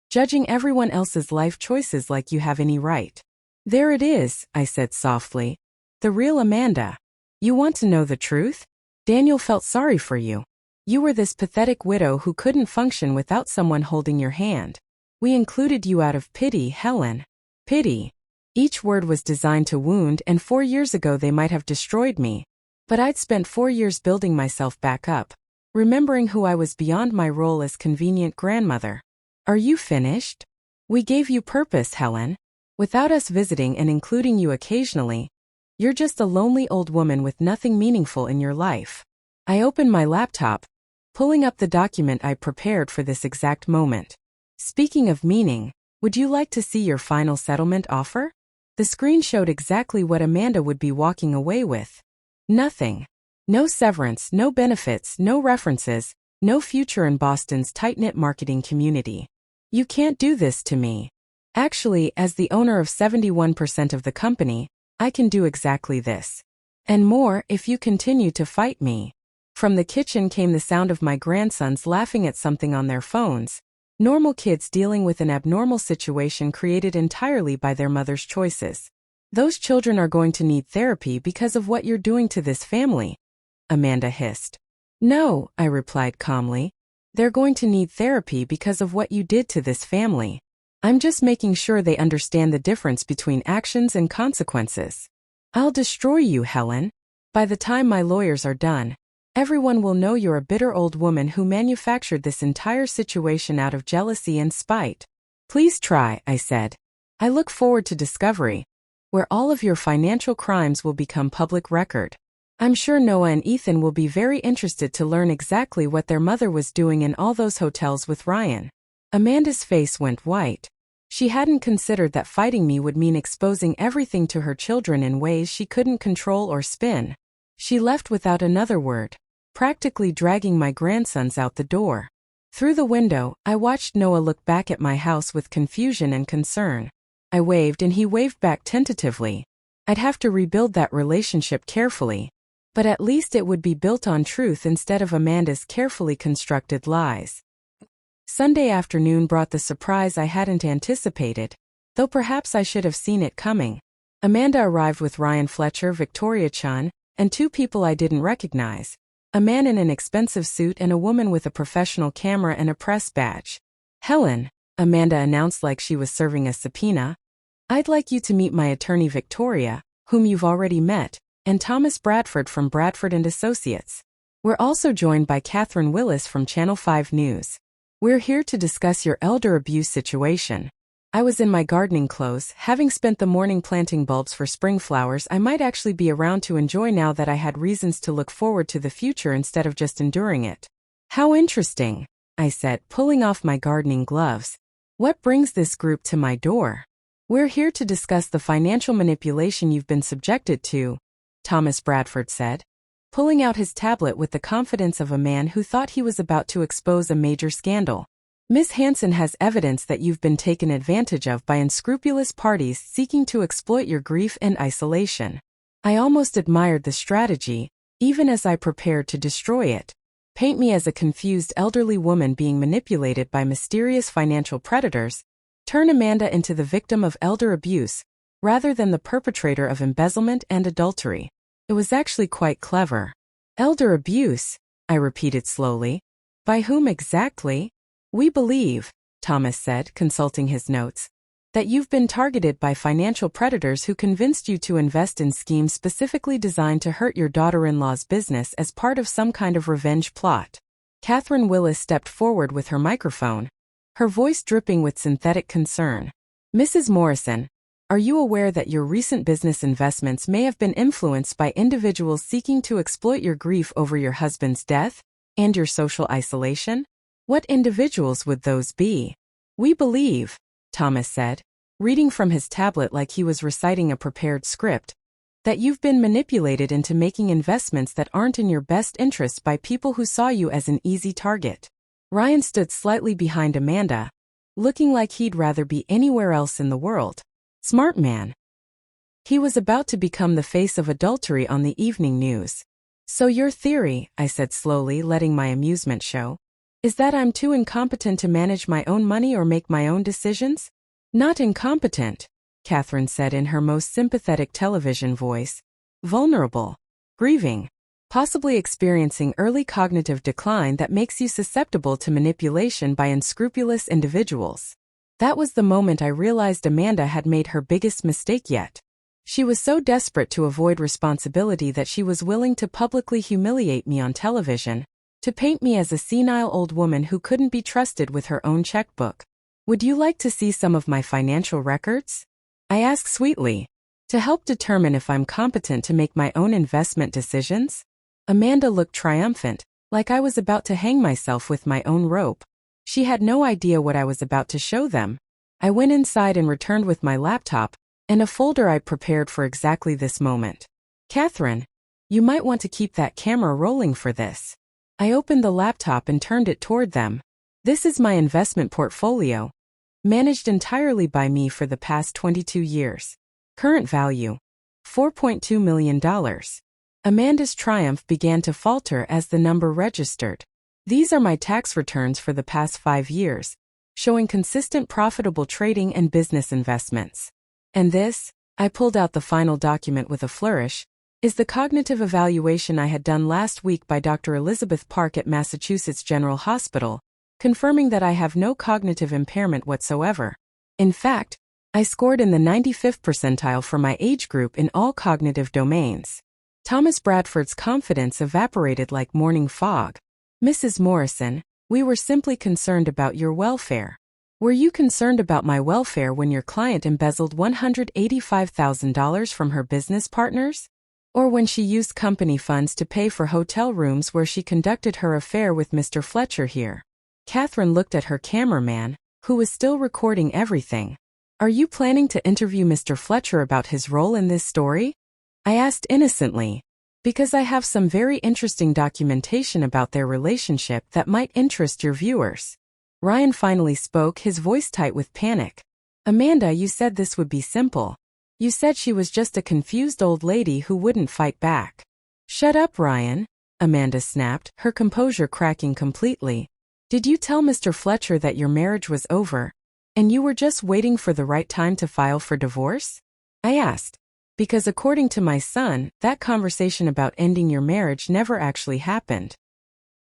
judging everyone else's life choices like you have any right. There it is, I said softly. The real Amanda. You want to know the truth? Daniel felt sorry for you. You were this pathetic widow who couldn't function without someone holding your hand. We included you out of pity, Helen. Pity. Each word was designed to wound, and 4 years ago they might have destroyed me. But I'd spent 4 years building myself back up, remembering who I was beyond my role as convenient grandmother. Are you finished? We gave you purpose, Helen. Without us visiting and including you occasionally, you're just a lonely old woman with nothing meaningful in your life. I opened my laptop, pulling up the document I prepared for this exact moment. Speaking of meaning, would you like to see your final settlement offer? The screen showed exactly what Amanda would be walking away with. Nothing. No severance, no benefits, no references, no future in Boston's tight-knit marketing community. You can't do this to me. Actually, as the owner of 71% of the company, I can do exactly this. And more if you continue to fight me. From the kitchen came the sound of my grandsons laughing at something on their phones. Normal kids dealing with an abnormal situation created entirely by their mother's choices. Those children are going to need therapy because of what you're doing to this family, Amanda hissed. No, I replied calmly. They're going to need therapy because of what you did to this family. I'm just making sure they understand the difference between actions and consequences. I'll destroy you, Helen. By the time my lawyers are done, everyone will know you're a bitter old woman who manufactured this entire situation out of jealousy and spite. Please try, I said. I look forward to discovery, where all of your financial crimes will become public record. I'm sure Noah and Ethan will be very interested to learn exactly what their mother was doing in all those hotels with Ryan. Amanda's face went white. She hadn't considered that fighting me would mean exposing everything to her children in ways she couldn't control or spin. She left without another word, practically dragging my grandsons out the door. Through the window, I watched Noah look back at my house with confusion and concern. I waved and he waved back tentatively. I'd have to rebuild that relationship carefully, but at least it would be built on truth instead of Amanda's carefully constructed lies. Sunday afternoon brought the surprise I hadn't anticipated, though perhaps I should have seen it coming. Amanda arrived with Ryan Fletcher, Victoria Chun, and 2 people I didn't recognize. A man in an expensive suit and a woman with a professional camera and a press badge. Helen, Amanda announced like she was serving a subpoena. "I'd like you to meet my attorney Victoria, whom you've already met, and Thomas Bradford from Bradford and Associates. We're also joined by Catherine Willis from Channel 5 News. We're here to discuss your elder abuse situation." I was in my gardening clothes, having spent the morning planting bulbs for spring flowers I might actually be around to enjoy now that I had reasons to look forward to the future instead of just enduring it. "How interesting," I said, pulling off my gardening gloves. "What brings this group to my door?" "We're here to discuss the financial manipulation you've been subjected to," Thomas Bradford said, pulling out his tablet with the confidence of a man who thought he was about to expose a major scandal. "Miss Hansen has evidence that you've been taken advantage of by unscrupulous parties seeking to exploit your grief and isolation. I almost admired the strategy, even as I prepared to destroy it. Paint me as a confused elderly woman being manipulated by mysterious financial predators. Turn Amanda into the victim of elder abuse, rather than the perpetrator of embezzlement and adultery. It was actually quite clever." "Elder abuse," I repeated slowly. "By whom exactly?" "We believe," Thomas said, consulting his notes, "that you've been targeted by financial predators who convinced you to invest in schemes specifically designed to hurt your daughter-in-law's business as part of some kind of revenge plot." Catherine Willis stepped forward with her microphone, her voice dripping with synthetic concern. "Mrs. Morrison, are you aware that your recent business investments may have been influenced by individuals seeking to exploit your grief over your husband's death and your social isolation? What individuals would those be?" "We believe," Thomas said, reading from his tablet like he was reciting a prepared script, "that you've been manipulated into making investments that aren't in your best interests by people who saw you as an easy target." Ryan stood slightly behind Amanda, looking like he'd rather be anywhere else in the world. Smart man. He was about to become the face of adultery on the evening news. "So your theory," I said slowly, letting my amusement show, "is that I'm too incompetent to manage my own money or make my own decisions?" "Not incompetent," Catherine said in her most sympathetic television voice. "Vulnerable. Grieving. Possibly experiencing early cognitive decline that makes you susceptible to manipulation by unscrupulous individuals." That was the moment I realized Amanda had made her biggest mistake yet. She was so desperate to avoid responsibility that she was willing to publicly humiliate me on television, to paint me as a senile old woman who couldn't be trusted with her own checkbook. "Would you like to see some of my financial records?" I asked sweetly, "to help determine if I'm competent to make my own investment decisions?" Amanda looked triumphant, like I was about to hang myself with my own rope. She had no idea what I was about to show them. I went inside and returned with my laptop and a folder I'd prepared for exactly this moment. "Catherine, you might want to keep that camera rolling for this." I opened the laptop and turned it toward them. "This is my investment portfolio, managed entirely by me for the past 22 years. Current value, $4.2 million. Amanda's triumph began to falter as the number registered. "These are my tax returns for the past 5 years, showing consistent profitable trading and business investments. And this," I pulled out the final document with a flourish, "is the cognitive evaluation I had done last week by Dr. Elizabeth Park at Massachusetts General Hospital, confirming that I have no cognitive impairment whatsoever. In fact, I scored in the 95th percentile for my age group in all cognitive domains." Thomas Bradford's confidence evaporated like morning fog. "Mrs. Morrison, we were simply concerned about your welfare." "Were you concerned about my welfare when your client embezzled $185,000 from her business partners? Or when she used company funds to pay for hotel rooms where she conducted her affair with Mr. Fletcher here?" Catherine looked at her cameraman, who was still recording everything. "Are you planning to interview Mr. Fletcher about his role in this story?" I asked innocently, because I have some very interesting documentation about their relationship that might interest your viewers. Ryan finally spoke, his voice tight with panic. "Amanda, you said this would be simple. You said she was just a confused old lady who wouldn't fight back." "Shut up, Ryan," Amanda snapped, her composure cracking completely. "Did you tell Mr. Fletcher that your marriage was over, and you were just waiting for the right time to file for divorce?" I asked, because according to my son, that conversation about ending your marriage never actually happened.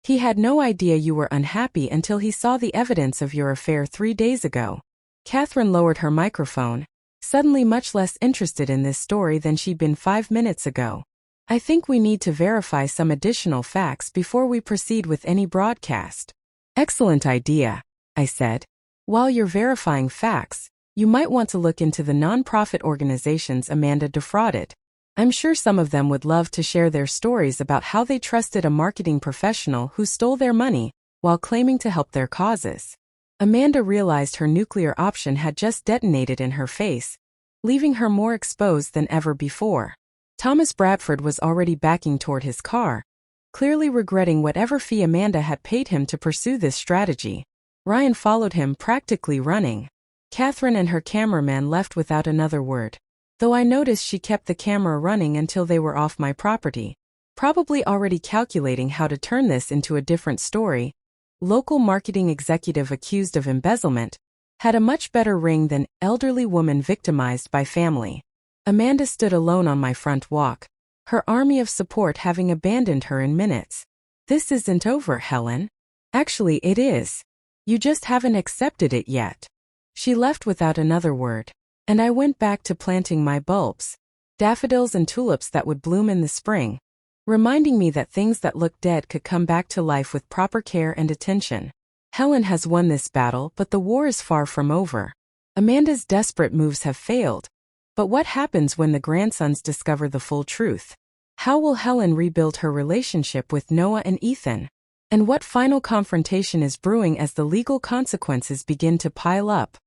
He had no idea you were unhappy until he saw the evidence of your affair 3 days ago. Catherine lowered her microphone, suddenly much less interested in this story than she'd been 5 minutes ago. I think we need to verify some additional facts before we proceed with any broadcast. Excellent idea, I said. While you're verifying facts, you might want to look into the nonprofit organizations Amanda defrauded. I'm sure some of them would love to share their stories about how they trusted a marketing professional who stole their money while claiming to help their causes. Amanda realized her nuclear option had just detonated in her face, leaving her more exposed than ever before. Thomas Bradford was already backing toward his car, clearly regretting whatever fee Amanda had paid him to pursue this strategy. Ryan followed him, practically running. Catherine and her cameraman left without another word, though I noticed she kept the camera running until they were off my property, probably already calculating how to turn this into a different story. Local marketing executive accused of embezzlement had a much better ring than elderly woman victimized by family. Amanda stood alone on my front walk, her army of support having abandoned her in minutes. This isn't over, Helen. Actually, it is. You just haven't accepted it yet. She left without another word, and I went back to planting my bulbs, daffodils and tulips that would bloom in the spring, reminding me that things that looked dead could come back to life with proper care and attention. Helen has won this battle, but the war is far from over. Amanda's desperate moves have failed. But what happens when the grandsons discover the full truth? How will Helen rebuild her relationship with Noah and Ethan? And what final confrontation is brewing as the legal consequences begin to pile up?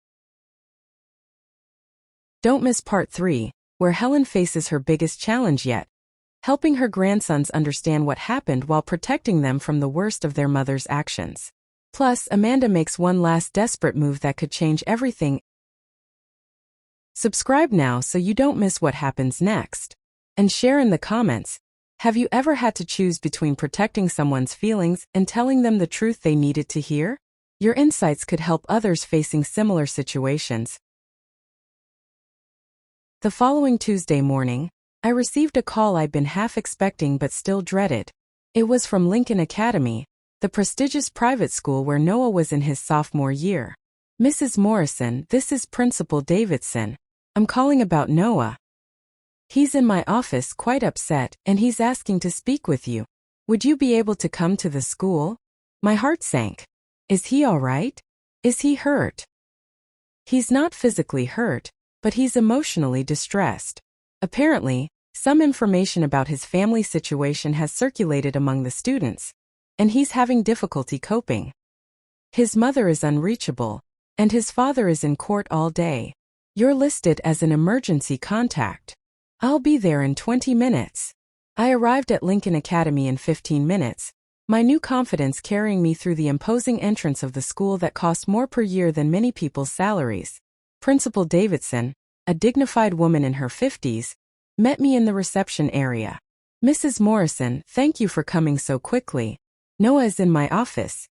Don't miss part 3, where Helen faces her biggest challenge yet, helping her grandsons understand what happened while protecting them from the worst of their mother's actions. Plus, Amanda makes one last desperate move that could change everything. Subscribe now so you don't miss what happens next. And share in the comments, have you ever had to choose between protecting someone's feelings and telling them the truth they needed to hear? Your insights could help others facing similar situations. The following Tuesday morning, I received a call I'd been half expecting but still dreaded. It was from Lincoln Academy, the prestigious private school where Noah was in his sophomore year. Mrs. Morrison, this is Principal Davidson. I'm calling about Noah. He's in my office quite upset, and he's asking to speak with you. Would you be able to come to the school? My heart sank. Is he all right? Is he hurt? He's not physically hurt, but he's emotionally distressed. Apparently, some information about his family situation has circulated among the students, and he's having difficulty coping. His mother is unreachable, and his father is in court all day. You're listed as an emergency contact. I'll be there in 20 minutes. I arrived at Lincoln Academy in 15 minutes, my new confidence carrying me through the imposing entrance of the school that cost more per year than many people's salaries. Principal Davidson, a dignified woman in her 50s, met me in the reception area. Mrs. Morrison, thank you for coming so quickly. Noah is in my office.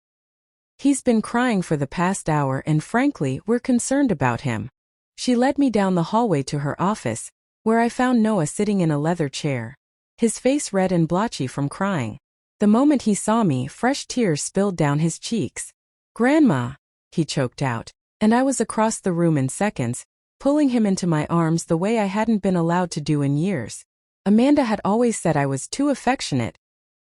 He's been crying for the past hour and frankly, we're concerned about him. She led me down the hallway to her office, where I found Noah sitting in a leather chair, his face red and blotchy from crying. The moment he saw me, fresh tears spilled down his cheeks. Grandma, he choked out, and I was across the room in seconds, pulling him into my arms the way I hadn't been allowed to do in years. Amanda had always said I was too affectionate,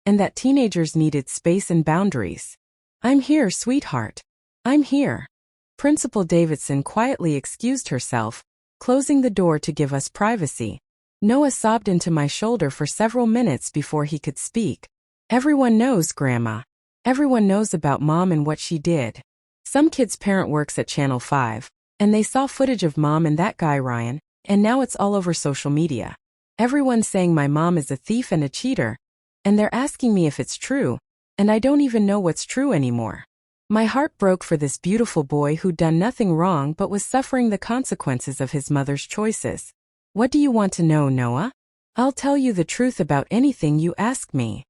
and that teenagers needed space and boundaries. I'm here, sweetheart. I'm here. Principal Davidson quietly excused herself, closing the door to give us privacy. Noah sobbed into my shoulder for several minutes before he could speak. Everyone knows, Grandma. Everyone knows about Mom and what she did. Some kid's parent works at Channel 5, and they saw footage of Mom and that guy Ryan, and now it's all over social media. Everyone's saying my mom is a thief and a cheater, and they're asking me if it's true, and I don't even know what's true anymore. My heart broke for this beautiful boy who'd done nothing wrong but was suffering the consequences of his mother's choices. What do you want to know, Noah? I'll tell you the truth about anything you ask me.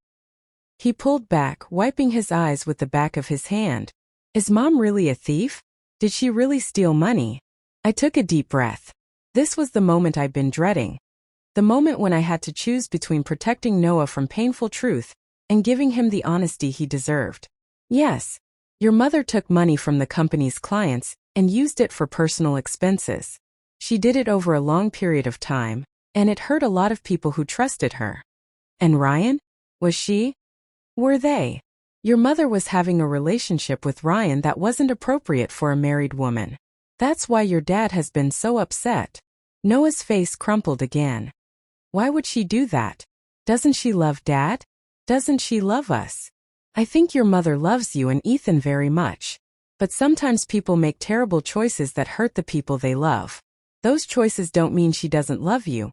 He pulled back, wiping his eyes with the back of his hand. Is Mom really a thief? Did she really steal money? I took a deep breath. This was the moment I'd been dreading. The moment when I had to choose between protecting Noah from painful truth and giving him the honesty he deserved. Yes, your mother took money from the company's clients and used it for personal expenses. She did it over a long period of time, and it hurt a lot of people who trusted her. And Ryan? Was she? Were they? Your mother was having a relationship with Ryan that wasn't appropriate for a married woman. That's why your dad has been so upset. Noah's face crumpled again. Why would she do that? Doesn't she love Dad? Doesn't she love us? I think your mother loves you and Ethan very much. But sometimes people make terrible choices that hurt the people they love. Those choices don't mean she doesn't love you.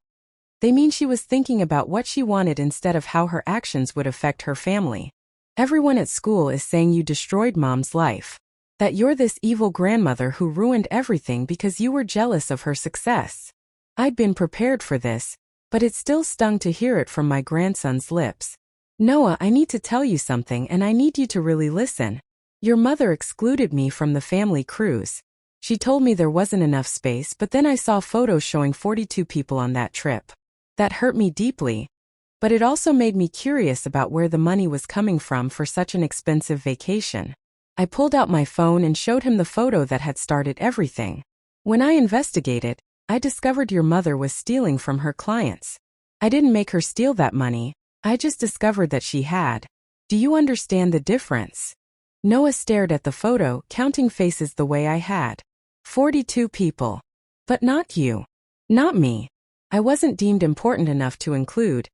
They mean she was thinking about what she wanted instead of how her actions would affect her family. Everyone at school is saying you destroyed Mom's life. That you're this evil grandmother who ruined everything because you were jealous of her success. I'd been prepared for this, but it still stung to hear it from my grandson's lips. Noah, I need to tell you something and I need you to really listen. Your mother excluded me from the family cruise. She told me there wasn't enough space, but then I saw photos showing 42 people on that trip. That hurt me deeply. But it also made me curious about where the money was coming from for such an expensive vacation. I pulled out my phone and showed him the photo that had started everything. When I investigated, I discovered your mother was stealing from her clients. I didn't make her steal that money, I just discovered that she had. Do you understand the difference? Noah stared at the photo, counting faces the way I had. 42 people. But not you. Not me. I wasn't deemed important enough to include.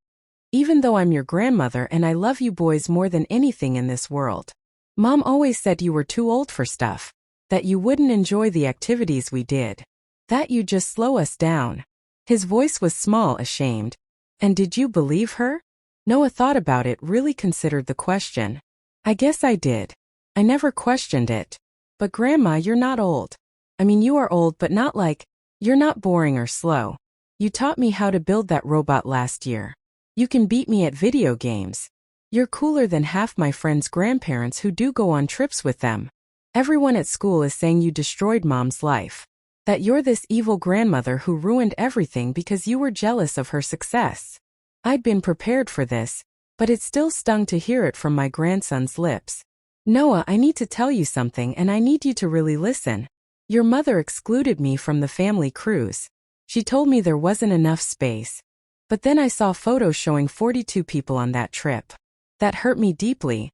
Even though I'm your grandmother and I love you boys more than anything in this world. Mom always said you were too old for stuff. That you wouldn't enjoy the activities we did. That you'd just slow us down. His voice was small, ashamed. And did you believe her? Noah thought about it, really considered the question. I guess I did. I never questioned it. But Grandma, you're not old. I mean, you are old, but not like, you're not boring or slow. You taught me how to build that robot last year. You can beat me at video games. You're cooler than half my friends' grandparents who do go on trips with them. Everyone at school is saying you destroyed Mom's life. That you're this evil grandmother who ruined everything because you were jealous of her success. I'd been prepared for this, but it still stung to hear it from my grandson's lips. Noah, I need to tell you something and I need you to really listen. Your mother excluded me from the family cruise. She told me there wasn't enough space. But then I saw photos showing 42 people on that trip. That hurt me deeply.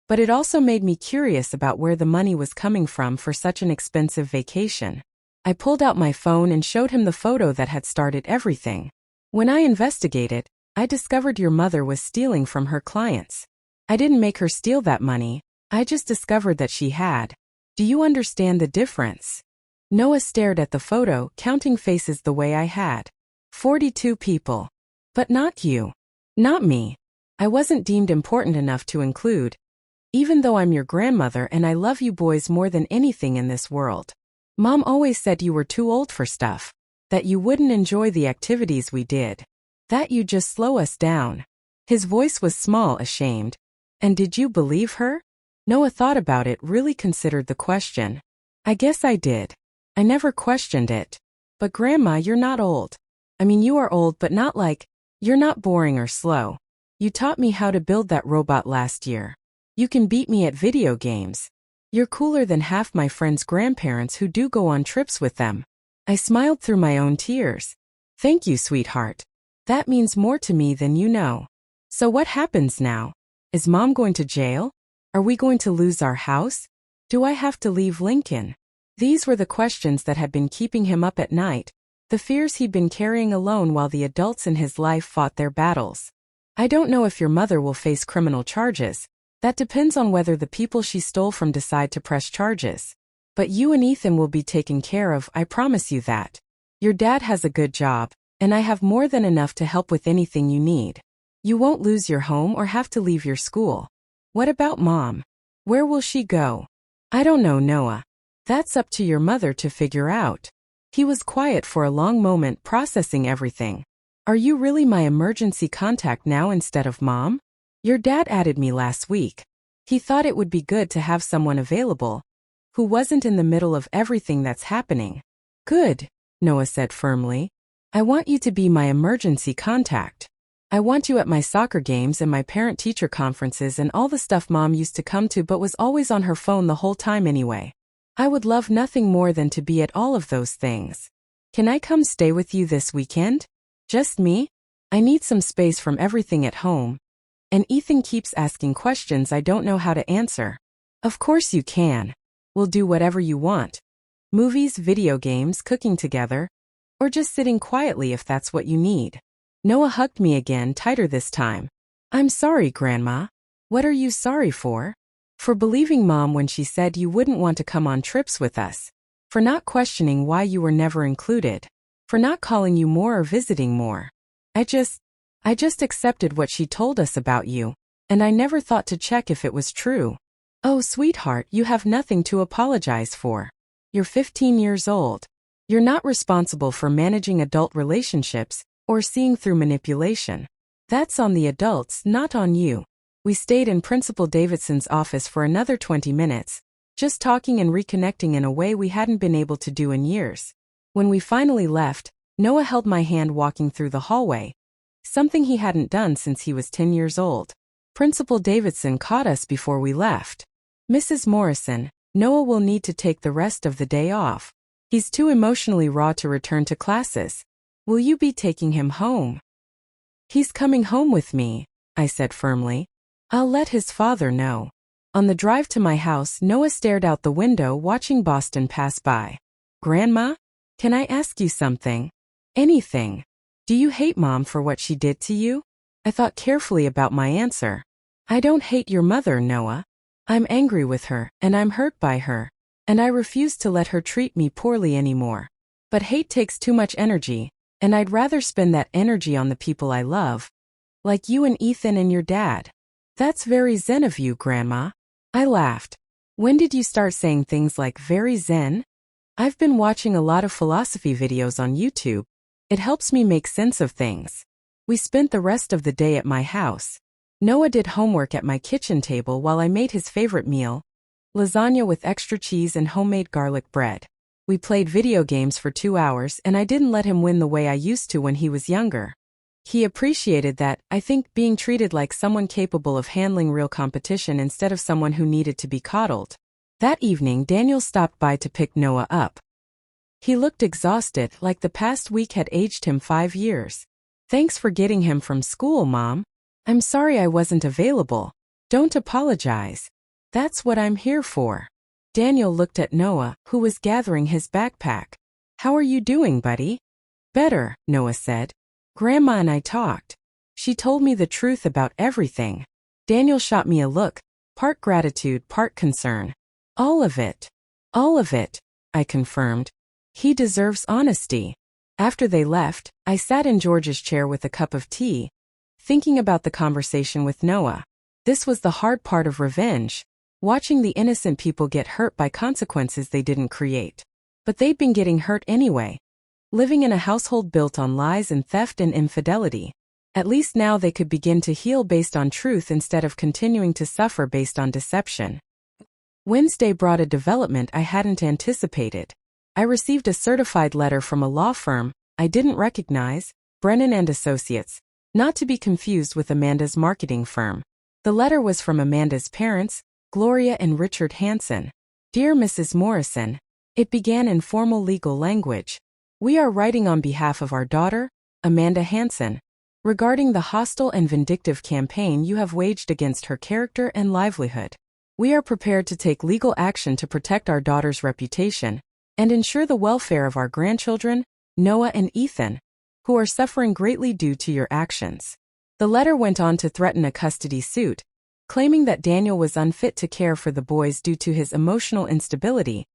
But it also made me curious about where the money was coming from for such an expensive vacation. I pulled out my phone and showed him the photo that had started everything. When I investigated, I discovered your mother was stealing from her clients. I didn't make her steal that money, I just discovered that she had. Do you understand the difference? Noah stared at the photo, counting faces the way I had. 42 people. But not you. Not me. I wasn't deemed important enough to include. Even though I'm your grandmother and I love you boys more than anything in this world. Mom always said you were too old for stuff. That you wouldn't enjoy the activities we did. That you'd just slow us down. His voice was small, ashamed. And did you believe her? Noah thought about it, really considered the question. I guess I did. I never questioned it. But Grandma, you're not old. I mean, you are old, but not like, you're not boring or slow. You taught me how to build that robot last year. You can beat me at video games. You're cooler than half my friends' grandparents who do go on trips with them. I smiled through my own tears. Thank you, sweetheart. That means more to me than you know. So what happens now? Is Mom going to jail? Are we going to lose our house? Do I have to leave Lincoln? These were the questions that had been keeping him up at night, the fears he'd been carrying alone while the adults in his life fought their battles. I don't know if your mother will face criminal charges. That depends on whether the people she stole from decide to press charges. But you and Ethan will be taken care of, I promise you that. Your dad has a good job, and I have more than enough to help with anything you need. You won't lose your home or have to leave your school. What about Mom? Where will she go? I don't know, Noah. That's up to your mother to figure out. He was quiet for a long moment, processing everything. Are you really my emergency contact now instead of Mom? Your dad added me last week. He thought it would be good to have someone available who wasn't in the middle of everything that's happening. Good, Noah said firmly. I want you to be my emergency contact. I want you at my soccer games and my parent-teacher conferences and all the stuff Mom used to come to but was always on her phone the whole time anyway. I would love nothing more than to be at all of those things. Can I come stay with you this weekend? Just me? I need some space from everything at home. And Ethan keeps asking questions I don't know how to answer. Of course you can. We'll do whatever you want. Movies, video games, cooking together, or just sitting quietly if that's what you need. Noah hugged me again, tighter this time. I'm sorry, Grandma. What are you sorry for? For believing Mom when she said you wouldn't want to come on trips with us. For not questioning why you were never included. For not calling you more or visiting more. I just accepted what she told us about you, and I never thought to check if it was true. Oh, sweetheart, you have nothing to apologize for. You're 15 years old. You're not responsible for managing adult relationships or seeing through manipulation. That's on the adults, not on you. We stayed in Principal Davidson's office for another 20 minutes, just talking and reconnecting in a way we hadn't been able to do in years. When we finally left, Noah held my hand walking through the hallway, something he hadn't done since he was 10 years old. Principal Davidson caught us before we left. Mrs. Morrison, Noah will need to take the rest of the day off. He's too emotionally raw to return to classes. Will you be taking him home? He's coming home with me, I said firmly. I'll let his father know. On the drive to my house, Noah stared out the window watching Boston pass by. Grandma? Can I ask you something? Anything. Do you hate Mom for what she did to you? I thought carefully about my answer. I don't hate your mother, Noah. I'm angry with her, and I'm hurt by her, and I refuse to let her treat me poorly anymore. But hate takes too much energy, and I'd rather spend that energy on the people I love, like you and Ethan and your dad. That's very zen of you, Grandma. I laughed. When did you start saying things like very zen? I've been watching a lot of philosophy videos on YouTube. It helps me make sense of things. We spent the rest of the day at my house. Noah did homework at my kitchen table while I made his favorite meal, lasagna with extra cheese and homemade garlic bread. We played video games for 2 hours and I didn't let him win the way I used to when he was younger. He appreciated that, I think, being treated like someone capable of handling real competition instead of someone who needed to be coddled. That evening, Daniel stopped by to pick Noah up. He looked exhausted, like the past week had aged him 5 years. Thanks for getting him from school, Mom. I'm sorry I wasn't available. Don't apologize. That's what I'm here for. Daniel looked at Noah, who was gathering his backpack. How are you doing, buddy? Better, Noah said. Grandma and I talked. She told me the truth about everything. Daniel shot me a look, part gratitude, part concern. All of it. All of it, I confirmed. He deserves honesty. After they left, I sat in George's chair with a cup of tea, thinking about the conversation with Noah. This was the hard part of revenge, watching the innocent people get hurt by consequences they didn't create. But they'd been getting hurt anyway. Living in a household built on lies and theft and infidelity. At least now they could begin to heal based on truth instead of continuing to suffer based on deception. Wednesday brought a development I hadn't anticipated. I received a certified letter from a law firm I didn't recognize, Brennan and Associates, not to be confused with Amanda's marketing firm. The letter was from Amanda's parents, Gloria and Richard Hansen. Dear Mrs. Morrison, it began in formal legal language. We are writing on behalf of our daughter, Amanda Hansen, regarding the hostile and vindictive campaign you have waged against her character and livelihood. We are prepared to take legal action to protect our daughter's reputation and ensure the welfare of our grandchildren, Noah and Ethan, who are suffering greatly due to your actions. The letter went on to threaten a custody suit, claiming that Daniel was unfit to care for the boys due to his emotional instability,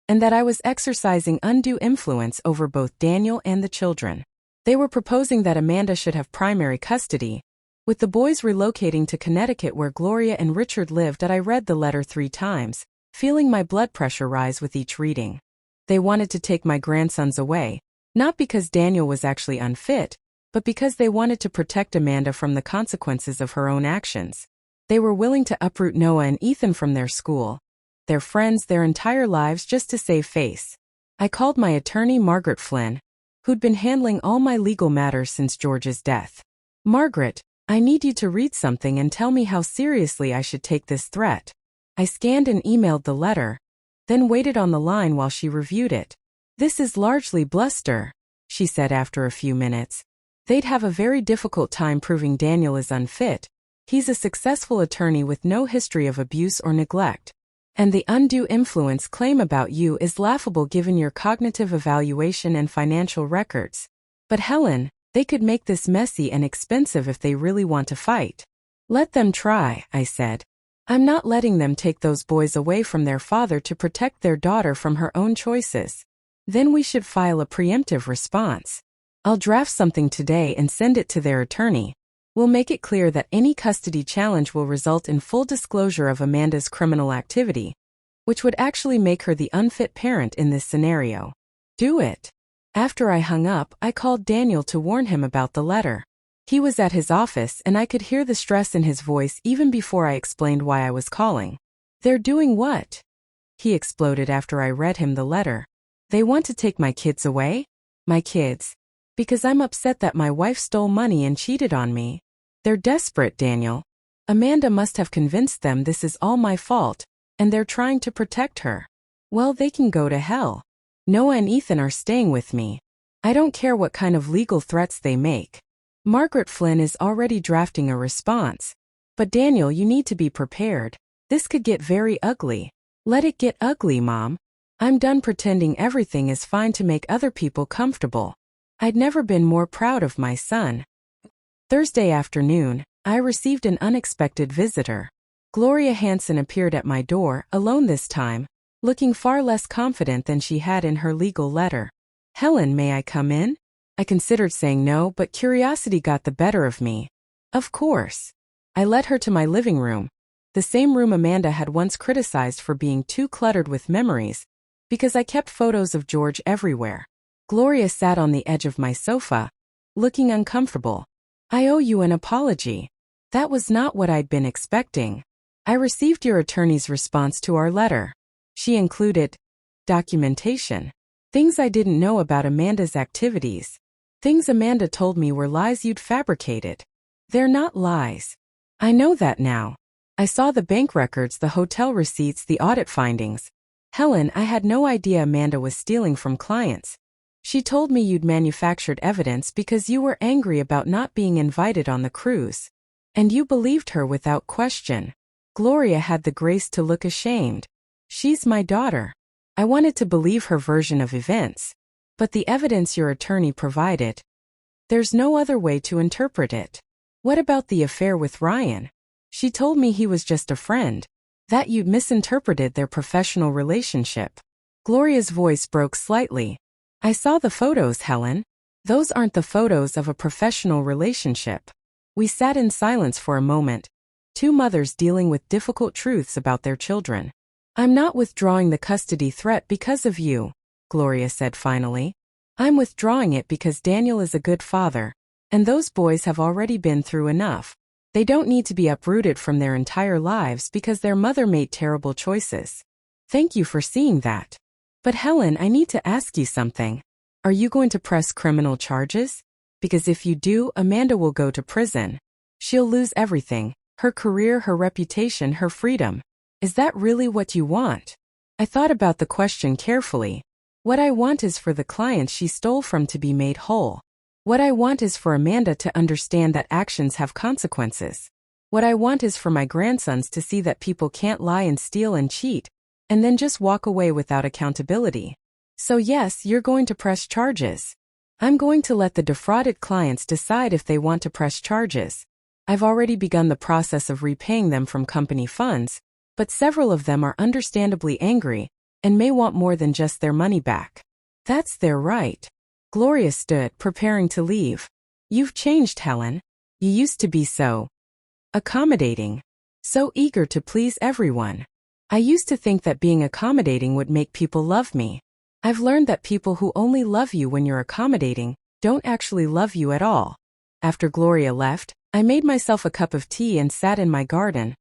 and that I was exercising undue influence over both Daniel and the children. They were proposing that Amanda should have primary custody, with the boys relocating to Connecticut where Gloria and Richard lived. I read the letter 3 times, feeling my blood pressure rise with each reading. They wanted to take my grandsons away, not because Daniel was actually unfit, but because they wanted to protect Amanda from the consequences of her own actions. They were willing to uproot Noah and Ethan from their school, their friends, their entire lives just to save face. I called my attorney, Margaret Flynn, who'd been handling all my legal matters since George's death. Margaret, I need you to read something and tell me how seriously I should take this threat. I scanned and emailed the letter, then waited on the line while she reviewed it. This is largely bluster, she said after a few minutes. They'd have a very difficult time proving Daniel is unfit. He's a successful attorney with no history of abuse or neglect. And the undue influence claim about you is laughable given your cognitive evaluation and financial records. But Helen, they could make this messy and expensive if they really want to fight. Let them try, I said. I'm not letting them take those boys away from their father to protect their daughter from her own choices. Then we should file a preemptive response. I'll draft something today and send it to their attorney. We'll make it clear that any custody challenge will result in full disclosure of Amanda's criminal activity, which would actually make her the unfit parent in this scenario. Do it. After I hung up, I called Daniel to warn him about the letter. He was at his office and I could hear the stress in his voice even before I explained why I was calling. They're doing what? He exploded after I read him the letter. They want to take my kids away? My kids. Because I'm upset that my wife stole money and cheated on me. They're desperate, Daniel. Amanda must have convinced them this is all my fault, and they're trying to protect her. Well, they can go to hell. Noah and Ethan are staying with me. I don't care what kind of legal threats they make. Margaret Flynn is already drafting a response. But Daniel, you need to be prepared. This could get very ugly. Let it get ugly, Mom. I'm done pretending everything is fine to make other people comfortable. I'd never been more proud of my son. Thursday afternoon, I received an unexpected visitor. Gloria Hanson appeared at my door, alone this time, looking far less confident than she had in her legal letter. Helen, may I come in? I considered saying no, but curiosity got the better of me. Of course. I led her to my living room, the same room Amanda had once criticized for being too cluttered with memories, because I kept photos of George everywhere. Gloria sat on the edge of my sofa, looking uncomfortable. I owe you an apology. That was not what I'd been expecting. I received your attorney's response to our letter. She included documentation. Things I didn't know about Amanda's activities. Things Amanda told me were lies you'd fabricated. They're not lies. I know that now. I saw the bank records, the hotel receipts, the audit findings. Helen, I had no idea Amanda was stealing from clients. She told me you'd manufactured evidence because you were angry about not being invited on the cruise. And you believed her without question. Gloria had the grace to look ashamed. She's my daughter. I wanted to believe her version of events. But the evidence your attorney provided, there's no other way to interpret it. What about the affair with Ryan? She told me he was just a friend. That you'd misinterpreted their professional relationship. Gloria's voice broke slightly. I saw the photos, Helen. Those aren't the photos of a professional relationship. We sat in silence for a moment, two mothers dealing with difficult truths about their children. I'm not withdrawing the custody threat because of you, Gloria said finally. I'm withdrawing it because Daniel is a good father, and those boys have already been through enough. They don't need to be uprooted from their entire lives because their mother made terrible choices. Thank you for seeing that. But Helen, I need to ask you something. Are you going to press criminal charges? Because if you do, Amanda will go to prison. She'll lose everything, her career, her reputation, her freedom. Is that really what you want? I thought about the question carefully. What I want is for the clients she stole from to be made whole. What I want is for Amanda to understand that actions have consequences. What I want is for my grandsons to see that people can't lie and steal and cheat, and then just walk away without accountability. So yes, you're going to press charges. I'm going to let the defrauded clients decide if they want to press charges. I've already begun the process of repaying them from company funds, but several of them are understandably angry and may want more than just their money back. That's their right. Gloria stood, preparing to leave. You've changed, Helen. You used to be so accommodating, so eager to please everyone. I used to think that being accommodating would make people love me. I've learned that people who only love you when you're accommodating don't actually love you at all. After Gloria left, I made myself a cup of tea and sat in my garden,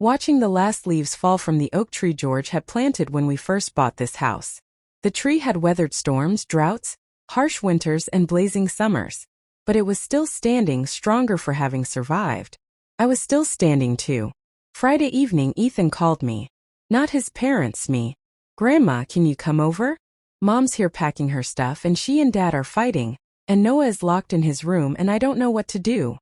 watching the last leaves fall from the oak tree George had planted when we first bought this house. The tree had weathered storms, droughts, harsh winters, and blazing summers. but it was still standing, stronger for having survived. I was still standing too. Friday evening, Ethan called me. Not his parents, me. Grandma, can you come over? Mom's here packing her stuff and she and Dad are fighting, and Noah is locked in his room and I don't know what to do.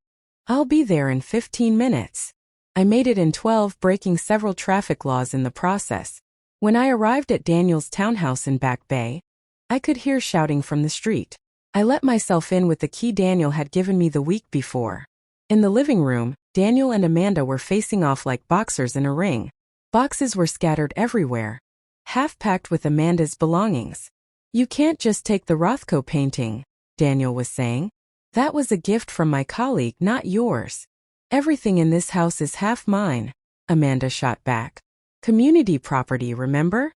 I'll be there in 15 minutes. I made it in 12, breaking several traffic laws in the process. When I arrived at Daniel's townhouse in Back Bay, I could hear shouting from the street. I let myself in with the key Daniel had given me the week before. In the living room, Daniel and Amanda were facing off like boxers in a ring. Boxes were scattered everywhere, half-packed with Amanda's belongings. You can't just take the Rothko painting, Daniel was saying. That was a gift from my colleague, not yours. Everything in this house is half mine, Amanda shot back. Community property, remember?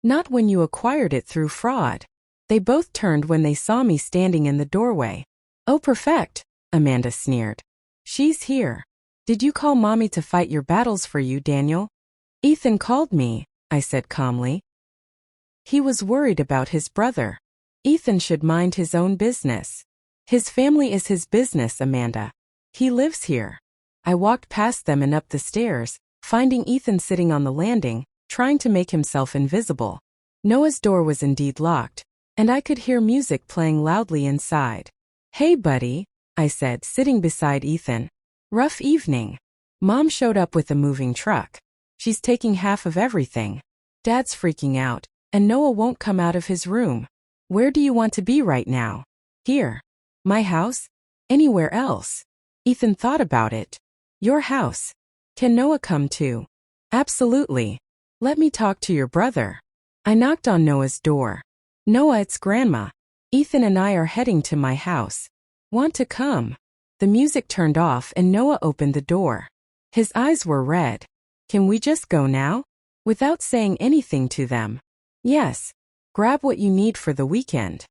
Not when you acquired it through fraud. They both turned when they saw me standing in the doorway. Oh, perfect, Amanda sneered. She's here. Did you call Mommy to fight your battles for you, Daniel? Ethan called me, I said calmly. He was worried about his brother. Ethan should mind his own business. His family is his business, Amanda. He lives here. I walked past them and up the stairs, finding Ethan sitting on the landing, trying to make himself invisible. Noah's door was indeed locked, and I could hear music playing loudly inside. Hey, buddy, I said, sitting beside Ethan. Rough evening. Mom showed up with a moving truck. She's taking half of everything. Dad's freaking out, and Noah won't come out of his room. Where do you want to be right now? Here. My house? Anywhere else? Ethan thought about it. Your house. Can Noah come too? Absolutely. Let me talk to your brother. I knocked on Noah's door. Noah, it's Grandma. Ethan and I are heading to my house. Want to come? The music turned off and Noah opened the door. His eyes were red. Can we just go now? Without saying anything to them. Yes. Grab what you need for the weekend.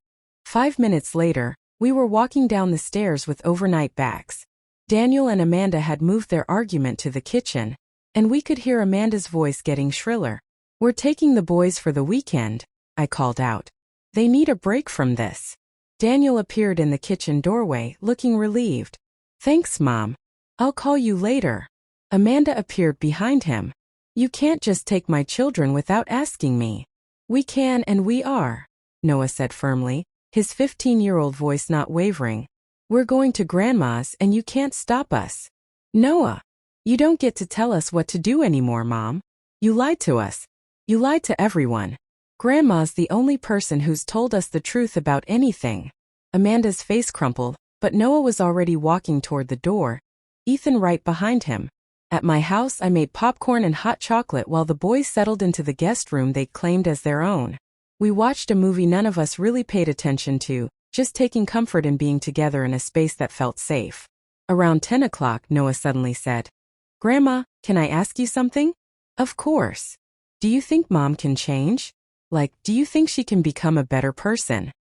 5 minutes later, we were walking down the stairs with overnight bags. Daniel and Amanda had moved their argument to the kitchen, and we could hear Amanda's voice getting shriller. We're taking the boys for the weekend, I called out. They need a break from this. Daniel appeared in the kitchen doorway, looking relieved. Thanks, Mom. I'll call you later. Amanda appeared behind him. You can't just take my children without asking me. We can and we are, Noah said firmly, his 15-year-old voice not wavering. We're going to Grandma's and you can't stop us. Noah, you don't get to tell us what to do anymore, Mom. You lied to us. You lied to everyone. Grandma's the only person who's told us the truth about anything. Amanda's face crumpled, but Noah was already walking toward the door, Ethan right behind him. At my house, I made popcorn and hot chocolate while the boys settled into the guest room they claimed as their own. We watched a movie none of us really paid attention to, just taking comfort in being together in a space that felt safe. Around 10 o'clock, Noah suddenly said, Grandma, can I ask you something? Of course. Do you think Mom can change? Like, do you think she can become a better person?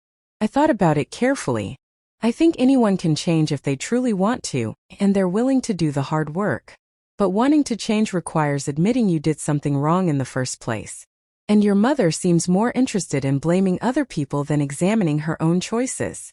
I thought about it carefully. I think anyone can change if they truly want to, and they're willing to do the hard work. But wanting to change requires admitting you did something wrong in the first place. And your mother seems more interested in blaming other people than examining her own choices.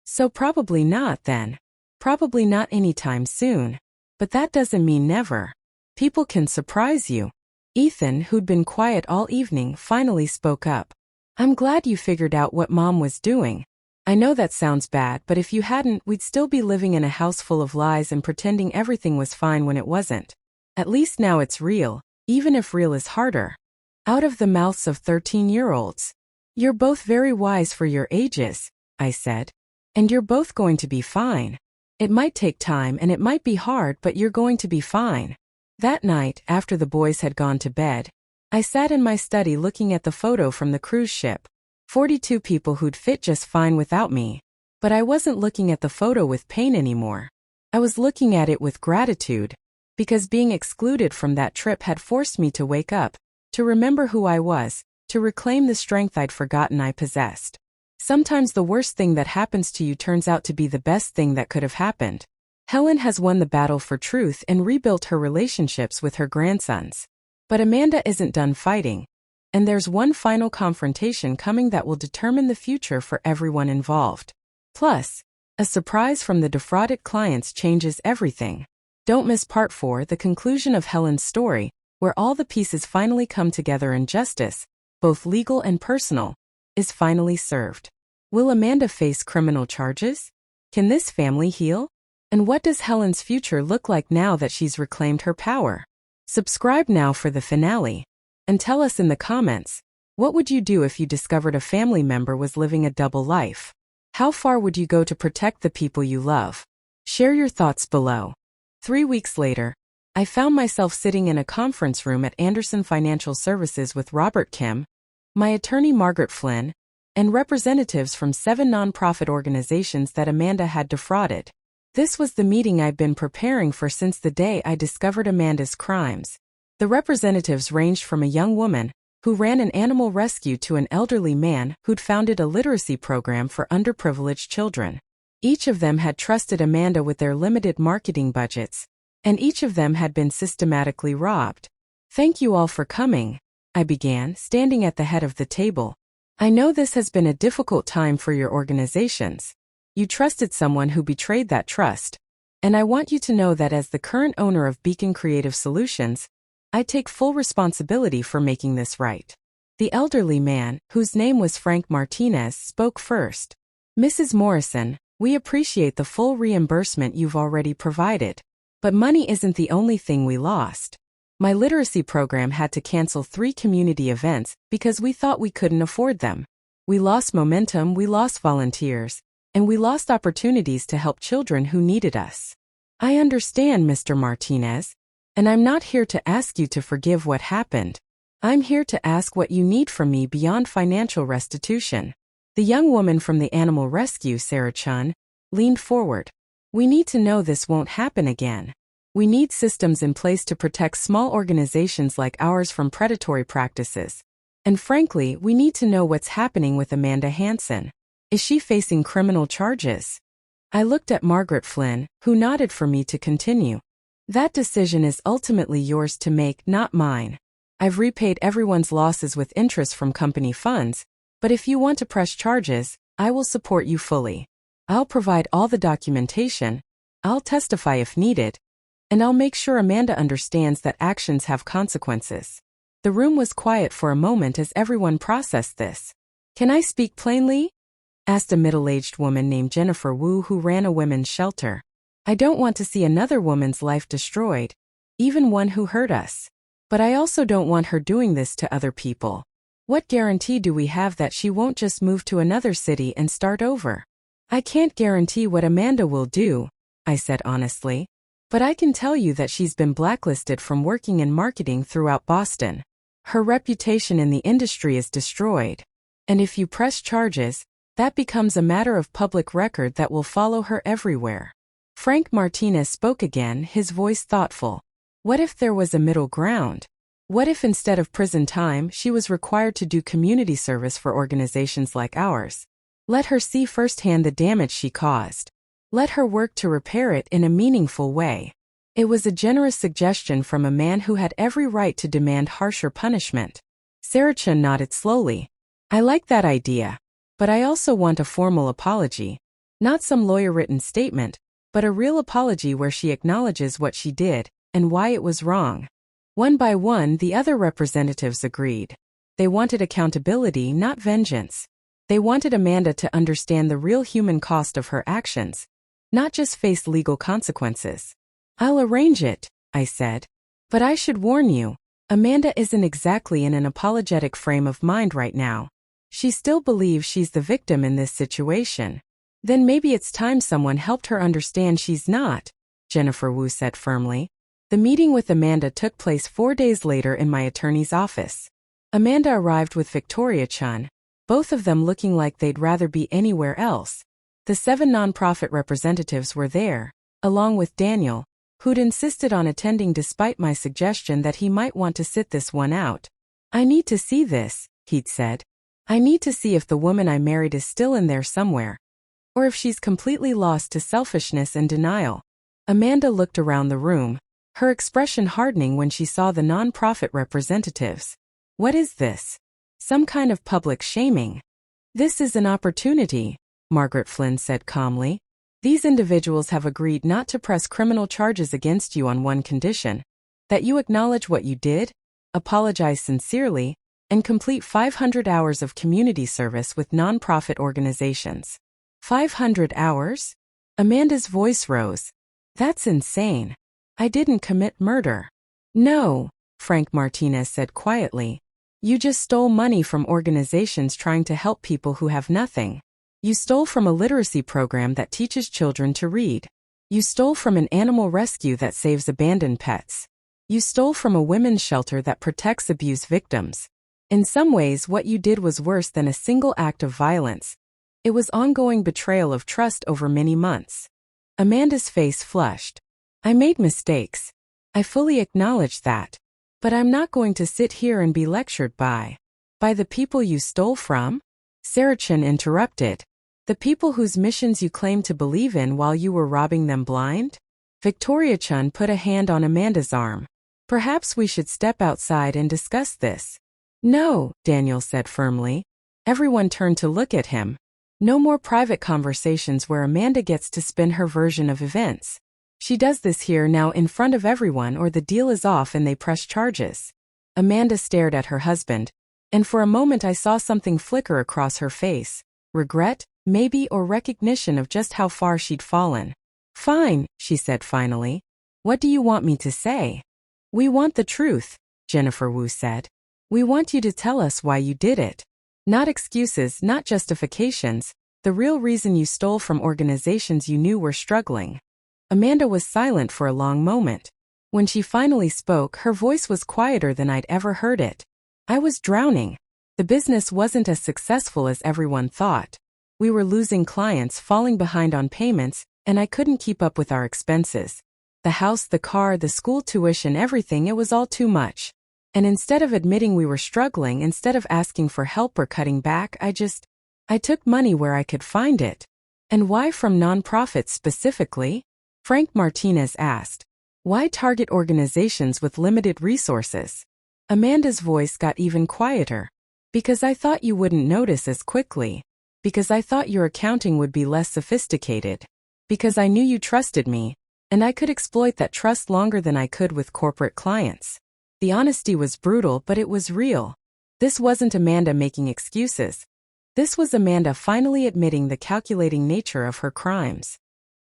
So probably not then. Probably not anytime soon. But that doesn't mean never. People can surprise you. Ethan, who'd been quiet all evening, finally spoke up. I'm glad you figured out what Mom was doing. I know that sounds bad, but if you hadn't, we'd still be living in a house full of lies and pretending everything was fine when it wasn't. At least now it's real, even if real is harder. Out of the mouths of 13-year-olds. You're both very wise for your ages, I said. And you're both going to be fine. It might take time and it might be hard, but you're going to be fine. That night, after the boys had gone to bed, I sat in my study looking at the photo from the cruise ship. 42 people who'd fit just fine without me. But I wasn't looking at the photo with pain anymore. I was looking at it with gratitude. Because being excluded from that trip had forced me to wake up, to remember who I was, to reclaim the strength I'd forgotten I possessed. Sometimes the worst thing that happens to you turns out to be the best thing that could have happened. Helen has won the battle for truth and rebuilt her relationships with her grandsons. But Amanda isn't done fighting. And there's one final confrontation coming that will determine the future for everyone involved. Plus, A surprise from the defrauded clients changes everything. Don't miss part 4, the conclusion of Helen's story, where all the pieces finally come together and justice, both legal and personal, is finally served. Will Amanda face criminal charges? Can this family heal? And what does Helen's future look like now that she's reclaimed her power? Subscribe now for the finale. And tell us in the comments, what would you do if you discovered a family member was living a double life? How far would you go to protect the people you love? Share your thoughts below. 3 weeks later, I found myself sitting in a conference room at Anderson Financial Services with Robert Kim, my attorney Margaret Flynn, and representatives from 7 nonprofit organizations that Amanda had defrauded. This was the meeting I'd been preparing for since the day I discovered Amanda's crimes. The representatives ranged from a young woman who ran an animal rescue to an elderly man who'd founded a literacy program for underprivileged children. Each of them had trusted Amanda with their limited marketing budgets, and each of them had been systematically robbed. "Thank you all for coming," I began, standing at the head of the table. "I know this has been a difficult time for your organizations. You trusted someone who betrayed that trust, and I want you to know that as the current owner of Beacon Creative Solutions, I take full responsibility for making this right." The elderly man, whose name was Frank Martinez, spoke first. "Mrs. Morrison, we appreciate the full reimbursement you've already provided. But money isn't the only thing we lost. My literacy program had to cancel 3 community events because we thought we couldn't afford them. We lost momentum, we lost volunteers, and we lost opportunities to help children who needed us. I understand, Mr. Martinez, and I'm not here to ask you to forgive what happened. I'm here to ask what you need from me beyond financial restitution." The young woman from the animal rescue, Sarah Chun, leaned forward. "We need to know this won't happen again. We need systems in place to protect small organizations like ours from predatory practices. And frankly, we need to know what's happening with Amanda Hansen. Is she facing criminal charges?" I looked at Margaret Flynn, who nodded for me to continue. "That decision is ultimately yours to make, not mine. I've repaid everyone's losses with interest from company funds, but if you want to press charges, I will support you fully. I'll provide all the documentation, I'll testify if needed, and I'll make sure Amanda understands that actions have consequences." The room was quiet for a moment as everyone processed this. "Can I speak plainly?" asked a middle-aged woman named Jennifer Wu who ran a women's shelter. "I don't want to see another woman's life destroyed, even one who hurt us. But I also don't want her doing this to other people. What guarantee do we have that she won't just move to another city and start over?" "I can't guarantee what Amanda will do," I said honestly. "But I can tell you that she's been blacklisted from working in marketing throughout Boston. Her reputation in the industry is destroyed. And if you press charges, that becomes a matter of public record that will follow her everywhere." Frank Martinez spoke again, his voice thoughtful. "What if there was a middle ground? What if instead of prison time, she was required to do community service for organizations like ours? Let her see firsthand the damage she caused. Let her work to repair it in a meaningful way." It was a generous suggestion from a man who had every right to demand harsher punishment. Sarah Chun nodded slowly. "I like that idea. But I also want a formal apology. Not some lawyer-written statement, but a real apology where she acknowledges what she did and why it was wrong." One by one, the other representatives agreed. They wanted accountability, not vengeance. They wanted Amanda to understand the real human cost of her actions, not just face legal consequences. "I'll arrange it," I said. "But I should warn you, Amanda isn't exactly in an apologetic frame of mind right now. She still believes she's the victim in this situation." "Then maybe it's time someone helped her understand she's not," Jennifer Wu said firmly. The meeting with Amanda took place 4 days later in my attorney's office. Amanda arrived with Victoria Chun, both of them looking like they'd rather be anywhere else. The 7 nonprofit representatives were there, along with Daniel, who'd insisted on attending despite my suggestion that he might want to sit this one out. "I need to see this," he'd said. "I need to see if the woman I married is still in there somewhere, or if she's completely lost to selfishness and denial." Amanda looked around the room, her expression hardening when she saw the nonprofit representatives. "What is this? Some kind of public shaming?" "This is an opportunity," Margaret Flynn said calmly. These individuals have agreed not to press criminal charges against you on one condition: that you acknowledge what you did, apologize sincerely, and complete 500 hours of community service with nonprofit organizations. 500 hours? Amanda's voice rose. That's insane. I didn't commit murder. No, Frank Martinez said quietly. You just stole money from organizations trying to help people who have nothing. You stole from a literacy program that teaches children to read. You stole from an animal rescue that saves abandoned pets. You stole from a women's shelter that protects abuse victims. In some ways, what you did was worse than a single act of violence. It was ongoing betrayal of trust over many months. Amanda's face flushed. I made mistakes. I fully acknowledge that. But I'm not going to sit here and be lectured by the people you stole from? Sarachan interrupted. The people whose missions you claimed to believe in while you were robbing them blind? Victoria Chun put a hand on Amanda's arm. Perhaps we should step outside and discuss this. No, Daniel said firmly. Everyone turned to look at him. No more private conversations where Amanda gets to spin her version of events. She does this here now in front of everyone, or the deal is off and they press charges. Amanda stared at her husband, and for a moment I saw something flicker across her face. Regret, maybe, or recognition of just how far she'd fallen. Fine, she said finally. What do you want me to say? We want the truth, Jennifer Wu said. We want you to tell us why you did it. Not excuses, not justifications, the real reason you stole from organizations you knew were struggling. Amanda was silent for a long moment. When she finally spoke, her voice was quieter than I'd ever heard it. I was drowning. The business wasn't as successful as everyone thought. We were losing clients, falling behind on payments, and I couldn't keep up with our expenses. The house, the car, the school tuition, everything, it was all too much. And instead of admitting we were struggling, instead of asking for help or cutting back, I took money where I could find it. And why from nonprofits specifically? Frank Martinez asked. Why target organizations with limited resources? Amanda's voice got even quieter. Because I thought you wouldn't notice as quickly. Because I thought your accounting would be less sophisticated. Because I knew you trusted me, and I could exploit that trust longer than I could with corporate clients. The honesty was brutal, but it was real. This wasn't Amanda making excuses. This was Amanda finally admitting the calculating nature of her crimes.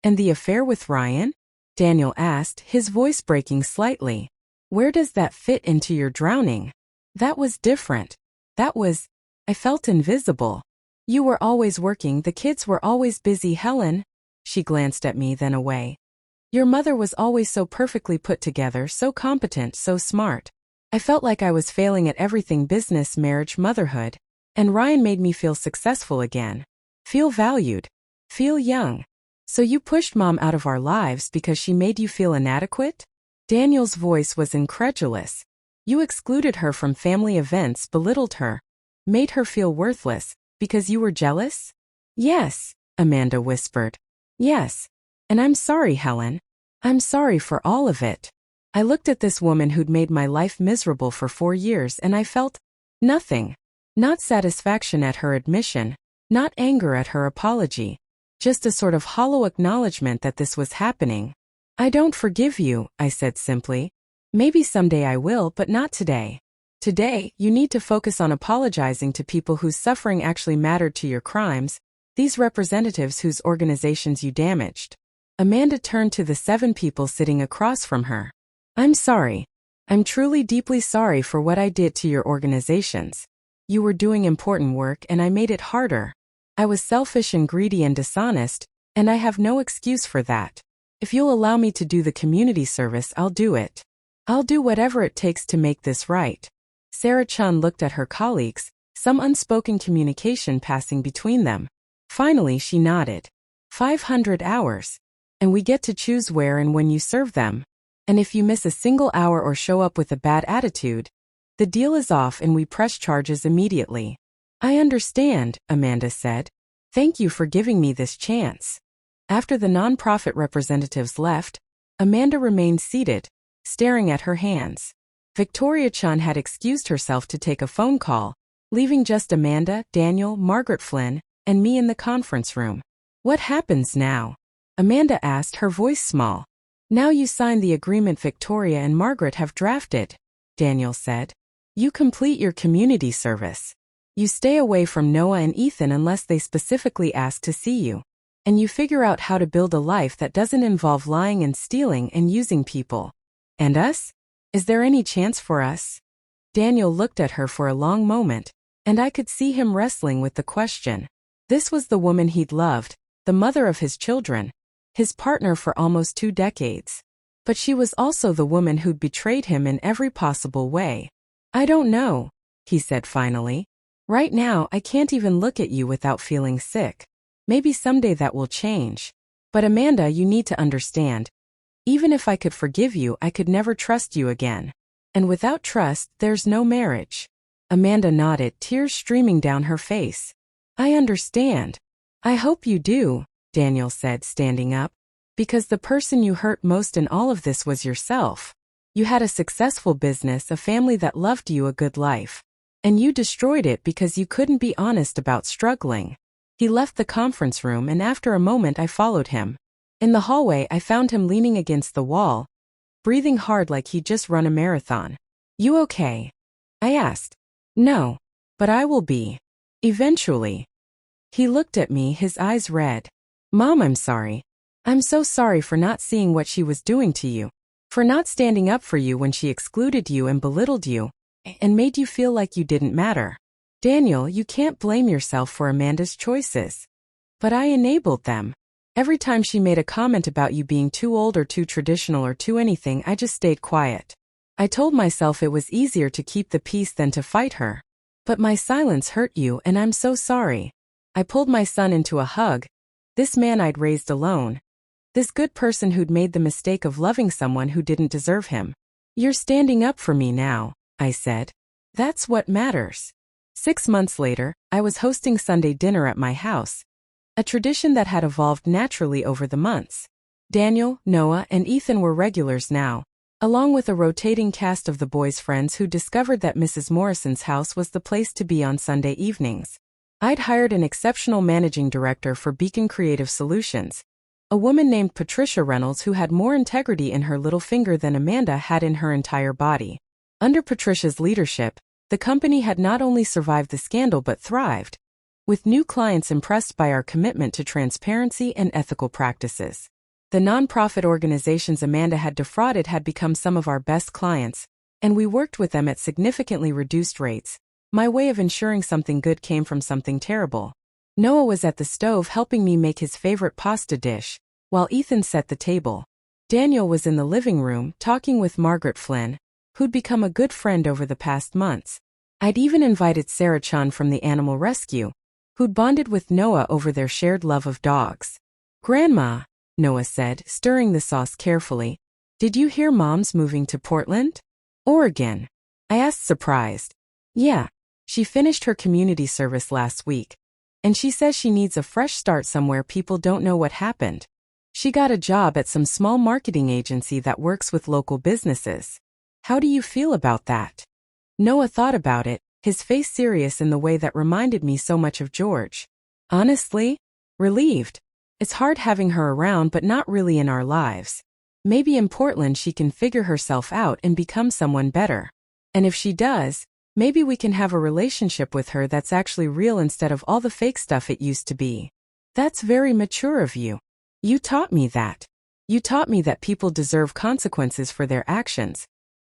And the affair with Ryan? Daniel asked, his voice breaking slightly. Where does that fit into your drowning? That was different. I felt invisible. You were always working, the kids were always busy, Helen. She glanced at me, then away. Your mother was always so perfectly put together, so competent, so smart. I felt like I was failing at everything: business, marriage, motherhood. And Ryan made me feel successful again. Feel valued. Feel young. So you pushed Mom out of our lives because she made you feel inadequate? Daniel's voice was incredulous. You excluded her from family events, belittled her, made her feel worthless, because you were jealous? Yes, Amanda whispered. Yes. And I'm sorry, Helen. I'm sorry for all of it. I looked at this woman who'd made my life miserable for 4 years, and I felt nothing. Not satisfaction at her admission, not anger at her apology. Just a sort of hollow acknowledgement that this was happening. I don't forgive you, I said simply. Maybe someday I will, but not today. Today, you need to focus on apologizing to people whose suffering actually mattered to your crimes, these representatives whose organizations you damaged. Amanda turned to the 7 people sitting across from her. I'm sorry. I'm truly deeply sorry for what I did to your organizations. You were doing important work and I made it harder. I was selfish and greedy and dishonest, and I have no excuse for that. If you'll allow me to do the community service, I'll do it. I'll do whatever it takes to make this right. Sarah Chun looked at her colleagues, some unspoken communication passing between them. Finally, she nodded. 500 hours. And we get to choose where and when you serve them. And if you miss a single hour or show up with a bad attitude, the deal is off and we press charges immediately. I understand, Amanda said. Thank you for giving me this chance. After the nonprofit representatives left, Amanda remained seated, staring at her hands. Victoria Chun had excused herself to take a phone call, leaving just Amanda, Daniel, Margaret Flynn, and me in the conference room. What happens now? Amanda asked, her voice small. Now you signed the agreement Victoria and Margaret have drafted, Daniel said. You complete your community service. You stay away from Noah and Ethan unless they specifically ask to see you. And you figure out how to build a life that doesn't involve lying and stealing and using people. And us? Is there any chance for us? Daniel looked at her for a long moment, and I could see him wrestling with the question. This was the woman he'd loved, the mother of his children, his partner for almost 2 decades. But she was also the woman who'd betrayed him in every possible way. I don't know, he said finally. Right now, I can't even look at you without feeling sick. Maybe someday that will change. But Amanda, you need to understand. Even if I could forgive you, I could never trust you again. And without trust, there's no marriage. Amanda nodded, tears streaming down her face. I understand. I hope you do, Daniel said, standing up. Because the person you hurt most in all of this was yourself. You had a successful business, a family that loved you, a good life. And you destroyed it because you couldn't be honest about struggling. He left the conference room, and after a moment I followed him. In the hallway I found him leaning against the wall, breathing hard like he'd just run a marathon. You okay? I asked. No. But I will be. Eventually. He looked at me, his eyes red. Mom, I'm sorry. I'm so sorry for not seeing what she was doing to you. For not standing up for you when she excluded you and belittled you, and made you feel like you didn't matter. Daniel, you can't blame yourself for Amanda's choices. But I enabled them. Every time she made a comment about you being too old or too traditional or too anything, I just stayed quiet. I told myself it was easier to keep the peace than to fight her. But my silence hurt you, and I'm so sorry. I pulled my son into a hug. This man I'd raised alone. This good person who'd made the mistake of loving someone who didn't deserve him. You're standing up for me now, I said. That's what matters. 6 months later, I was hosting Sunday dinner at my house. A tradition that had evolved naturally over the months. Daniel, Noah, and Ethan were regulars now, along with a rotating cast of the boys' friends who discovered that Mrs. Morrison's house was the place to be on Sunday evenings. I'd hired an exceptional managing director for Beacon Creative Solutions, a woman named Patricia Reynolds who had more integrity in her little finger than Amanda had in her entire body. Under Patricia's leadership, the company had not only survived the scandal but thrived, with new clients impressed by our commitment to transparency and ethical practices. The nonprofit organizations Amanda had defrauded had become some of our best clients, and we worked with them at significantly reduced rates. My way of ensuring something good came from something terrible. Noah was at the stove helping me make his favorite pasta dish, while Ethan set the table. Daniel was in the living room talking with Margaret Flynn, who'd become a good friend over the past months. I'd even invited Sarah Chun from the animal rescue, who'd bonded with Noah over their shared love of dogs. Grandma, Noah said, stirring the sauce carefully, did you hear Mom's moving to Portland, Oregon? I asked, surprised. Yeah, she finished her community service last week, and she says she needs a fresh start somewhere people don't know what happened. She got a job at some small marketing agency that works with local businesses. How do you feel about that? Noah thought about it, his face serious in the way that reminded me so much of George. Honestly, relieved. It's hard having her around but not really in our lives. Maybe in Portland she can figure herself out and become someone better. And if she does, maybe we can have a relationship with her that's actually real instead of all the fake stuff it used to be. That's very mature of you. You taught me that. You taught me that people deserve consequences for their actions.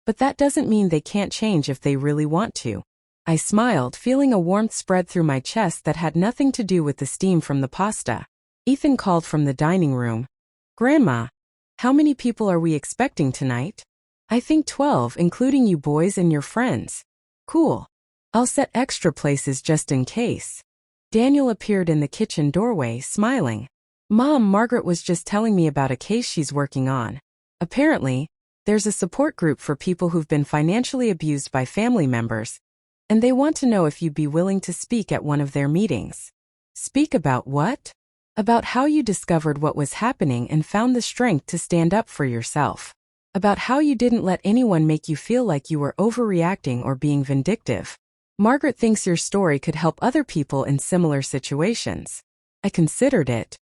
But that doesn't mean they can't change if they really want to. I smiled, feeling a warmth spread through my chest that had nothing to do with the steam from the pasta. Ethan called from the dining room. Grandma, how many people are we expecting tonight? I think 12, including you boys and your friends. Cool. I'll set extra places just in case. Daniel appeared in the kitchen doorway, smiling. Mom, Margaret was just telling me about a case she's working on. Apparently, there's a support group for people who've been financially abused by family members, and they want to know if you'd be willing to speak at one of their meetings. Speak about what? About how you discovered what was happening and found the strength to stand up for yourself. About how you didn't let anyone make you feel like you were overreacting or being vindictive. Margaret thinks your story could help other people in similar situations. I considered it.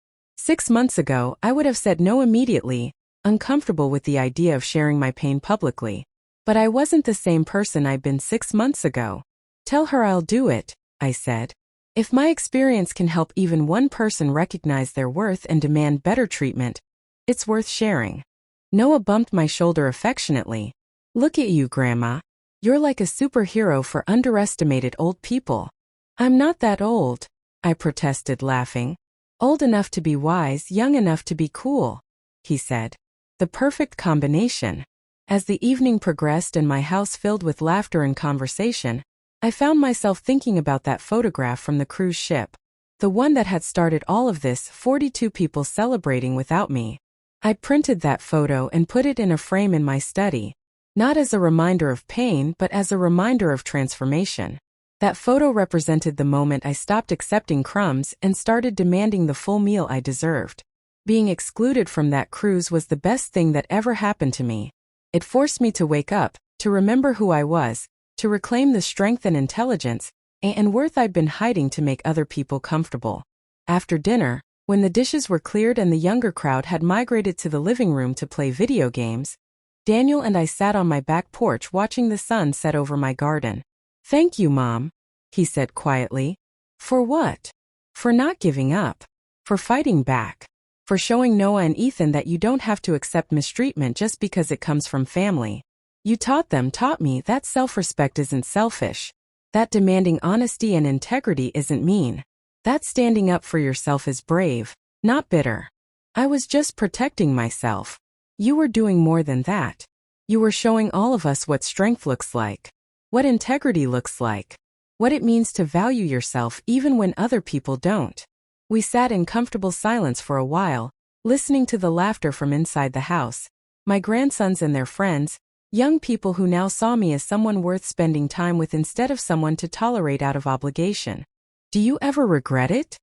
6 months ago, I would have said no immediately, uncomfortable with the idea of sharing my pain publicly. But I wasn't the same person I'd been 6 months ago. Tell her I'll do it, I said. If my experience can help even one person recognize their worth and demand better treatment, it's worth sharing. Noah bumped my shoulder affectionately. Look at you, Grandma. You're like a superhero for underestimated old people. I'm not that old, I protested, laughing. Old enough to be wise, young enough to be cool, he said. The perfect combination. As the evening progressed and my house filled with laughter and conversation, I found myself thinking about that photograph from the cruise ship. The one that had started all of this, 42 people celebrating without me. I'd printed that photo and put it in a frame in my study, not as a reminder of pain but as a reminder of transformation. That photo represented the moment I stopped accepting crumbs and started demanding the full meal I deserved. Being excluded from that cruise was the best thing that ever happened to me. It forced me to wake up, to remember who I was, to reclaim the strength and intelligence and worth I'd been hiding to make other people comfortable. After dinner, when the dishes were cleared and the younger crowd had migrated to the living room to play video games, Daniel and I sat on my back porch watching the sun set over my garden. Thank you, Mom, he said quietly. For what? For not giving up. For fighting back. For showing Noah and Ethan that you don't have to accept mistreatment just because it comes from family. You taught me that self-respect isn't selfish. That demanding honesty and integrity isn't mean. That standing up for yourself is brave, not bitter. I was just protecting myself. You were doing more than that. You were showing all of us what strength looks like. What integrity looks like. What it means to value yourself even when other people don't. We sat in comfortable silence for a while, listening to the laughter from inside the house. My grandsons and their friends, young people who now saw me as someone worth spending time with instead of someone to tolerate out of obligation. Do you ever regret it?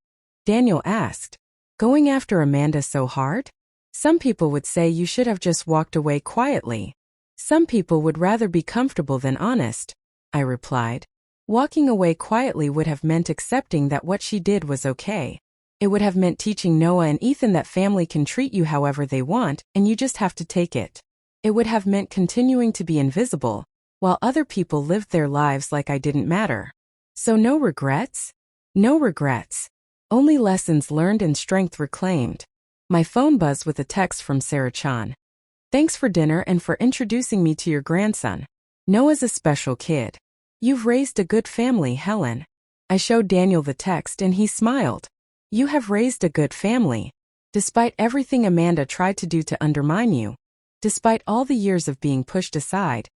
Daniel asked. Going after Amanda so hard? Some people would say you should have just walked away quietly. Some people would rather be comfortable than honest, I replied. Walking away quietly would have meant accepting that what she did was okay. It would have meant teaching Noah and Ethan that family can treat you however they want and you just have to take it. It would have meant continuing to be invisible, while other people lived their lives like I didn't matter. So no regrets? No regrets. Only lessons learned and strength reclaimed. My phone buzzed with a text from Sarah Chan. Thanks for dinner and for introducing me to your grandson. Noah's a special kid. You've raised a good family, Helen. I showed Daniel the text and he smiled. You have raised a good family. Despite everything Amanda tried to do to undermine you, despite all the years of being pushed aside,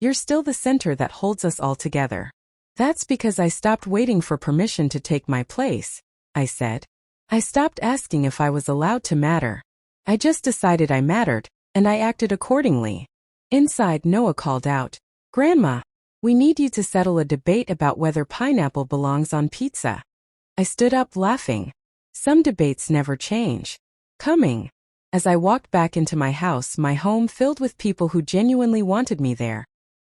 you're still the center that holds us all together. That's because I stopped waiting for permission to take my place, I said. I stopped asking if I was allowed to matter. I just decided I mattered, and I acted accordingly. Inside, Noah called out, Grandma, we need you to settle a debate about whether pineapple belongs on pizza. I stood up laughing. Some debates never change. Coming. As I walked back into my house, my home filled with people who genuinely wanted me there,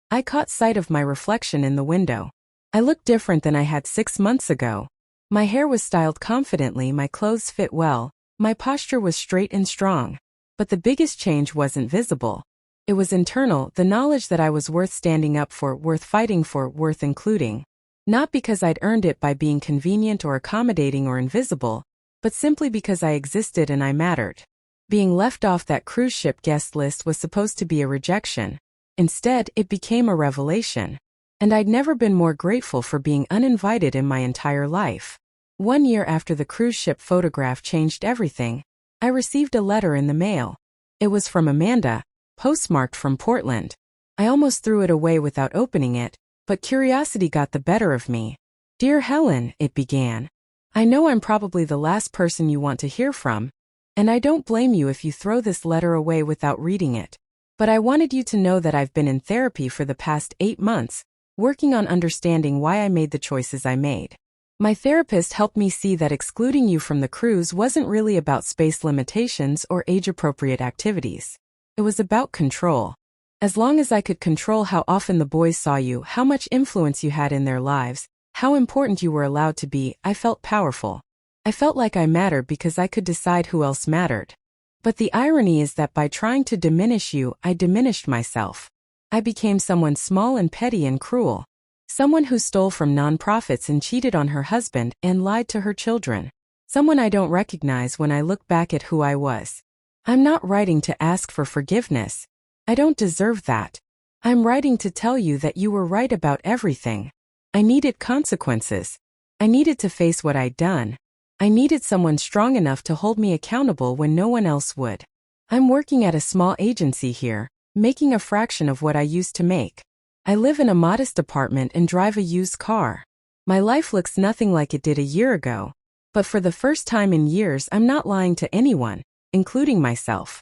I caught sight of my reflection in the window. I looked different than I had 6 months ago. My hair was styled confidently, my clothes fit well, my posture was straight and strong. But the biggest change wasn't visible. It was internal, the knowledge that I was worth standing up for, worth fighting for, worth including. Not because I'd earned it by being convenient or accommodating or invisible, but simply because I existed and I mattered. Being left off that cruise ship guest list was supposed to be a rejection. Instead, it became a revelation. And I'd never been more grateful for being uninvited in my entire life. 1 year after the cruise ship photograph changed everything, I received a letter in the mail. It was from Amanda, postmarked from Portland. I almost threw it away without opening it, but curiosity got the better of me. Dear Helen, it began. I know I'm probably the last person you want to hear from, and I don't blame you if you throw this letter away without reading it. But I wanted you to know that I've been in therapy for the past 8 months, working on understanding why I made the choices I made. My therapist helped me see that excluding you from the cruise wasn't really about space limitations or age-appropriate activities. It was about control. As long as I could control how often the boys saw you, how much influence you had in their lives, how important you were allowed to be, I felt powerful. I felt like I mattered because I could decide who else mattered. But the irony is that by trying to diminish you, I diminished myself. I became someone small and petty and cruel. Someone who stole from nonprofits and cheated on her husband and lied to her children. Someone I don't recognize when I look back at who I was. I'm not writing to ask for forgiveness. I don't deserve that. I'm writing to tell you that you were right about everything. I needed consequences. I needed to face what I'd done. I needed someone strong enough to hold me accountable when no one else would. I'm working at a small agency here, making a fraction of what I used to make. I live in a modest apartment and drive a used car. My life looks nothing like it did a year ago. But for the first time in years, I'm not lying to anyone, including myself.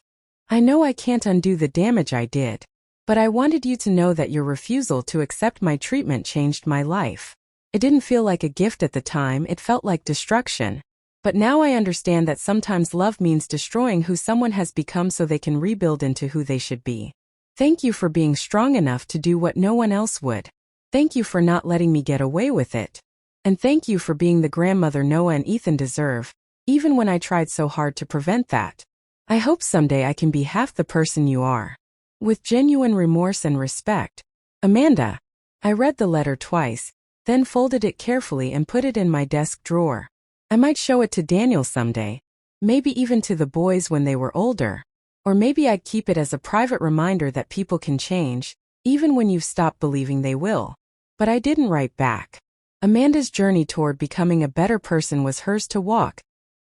I know I can't undo the damage I did. But I wanted you to know that your refusal to accept my treatment changed my life. It didn't feel like a gift at the time, it felt like destruction. But now I understand that sometimes love means destroying who someone has become so they can rebuild into who they should be. Thank you for being strong enough to do what no one else would. Thank you for not letting me get away with it. And thank you for being the grandmother Noah and Ethan deserve, even when I tried so hard to prevent that. I hope someday I can be half the person you are. With genuine remorse and respect. Amanda. I read the letter twice, then folded it carefully and put it in my desk drawer. I might show it to Daniel someday, maybe even to the boys when they were older. Or maybe I'd keep it as a private reminder that people can change, even when you've stopped believing they will. But I didn't write back. Amanda's journey toward becoming a better person was hers to walk,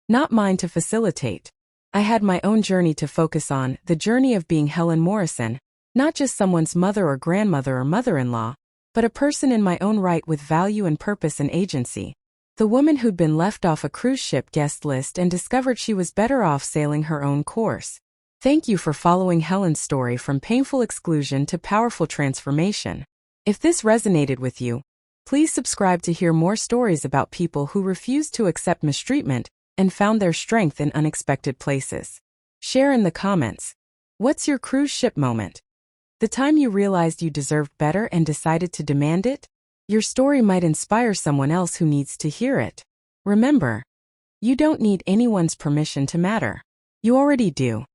not mine to facilitate. I had my own journey to focus on, the journey of being Helen Morrison, not just someone's mother or grandmother or mother-in-law, but a person in my own right with value and purpose and agency. The woman who'd been left off a cruise ship guest list and discovered she was better off sailing her own course. Thank you for following Helen's story from painful exclusion to powerful transformation. If this resonated with you, please subscribe to hear more stories about people who refused to accept mistreatment and found their strength in unexpected places. Share in the comments. What's your cruise ship moment? The time you realized you deserved better and decided to demand it? Your story might inspire someone else who needs to hear it. Remember, you don't need anyone's permission to matter. You already do.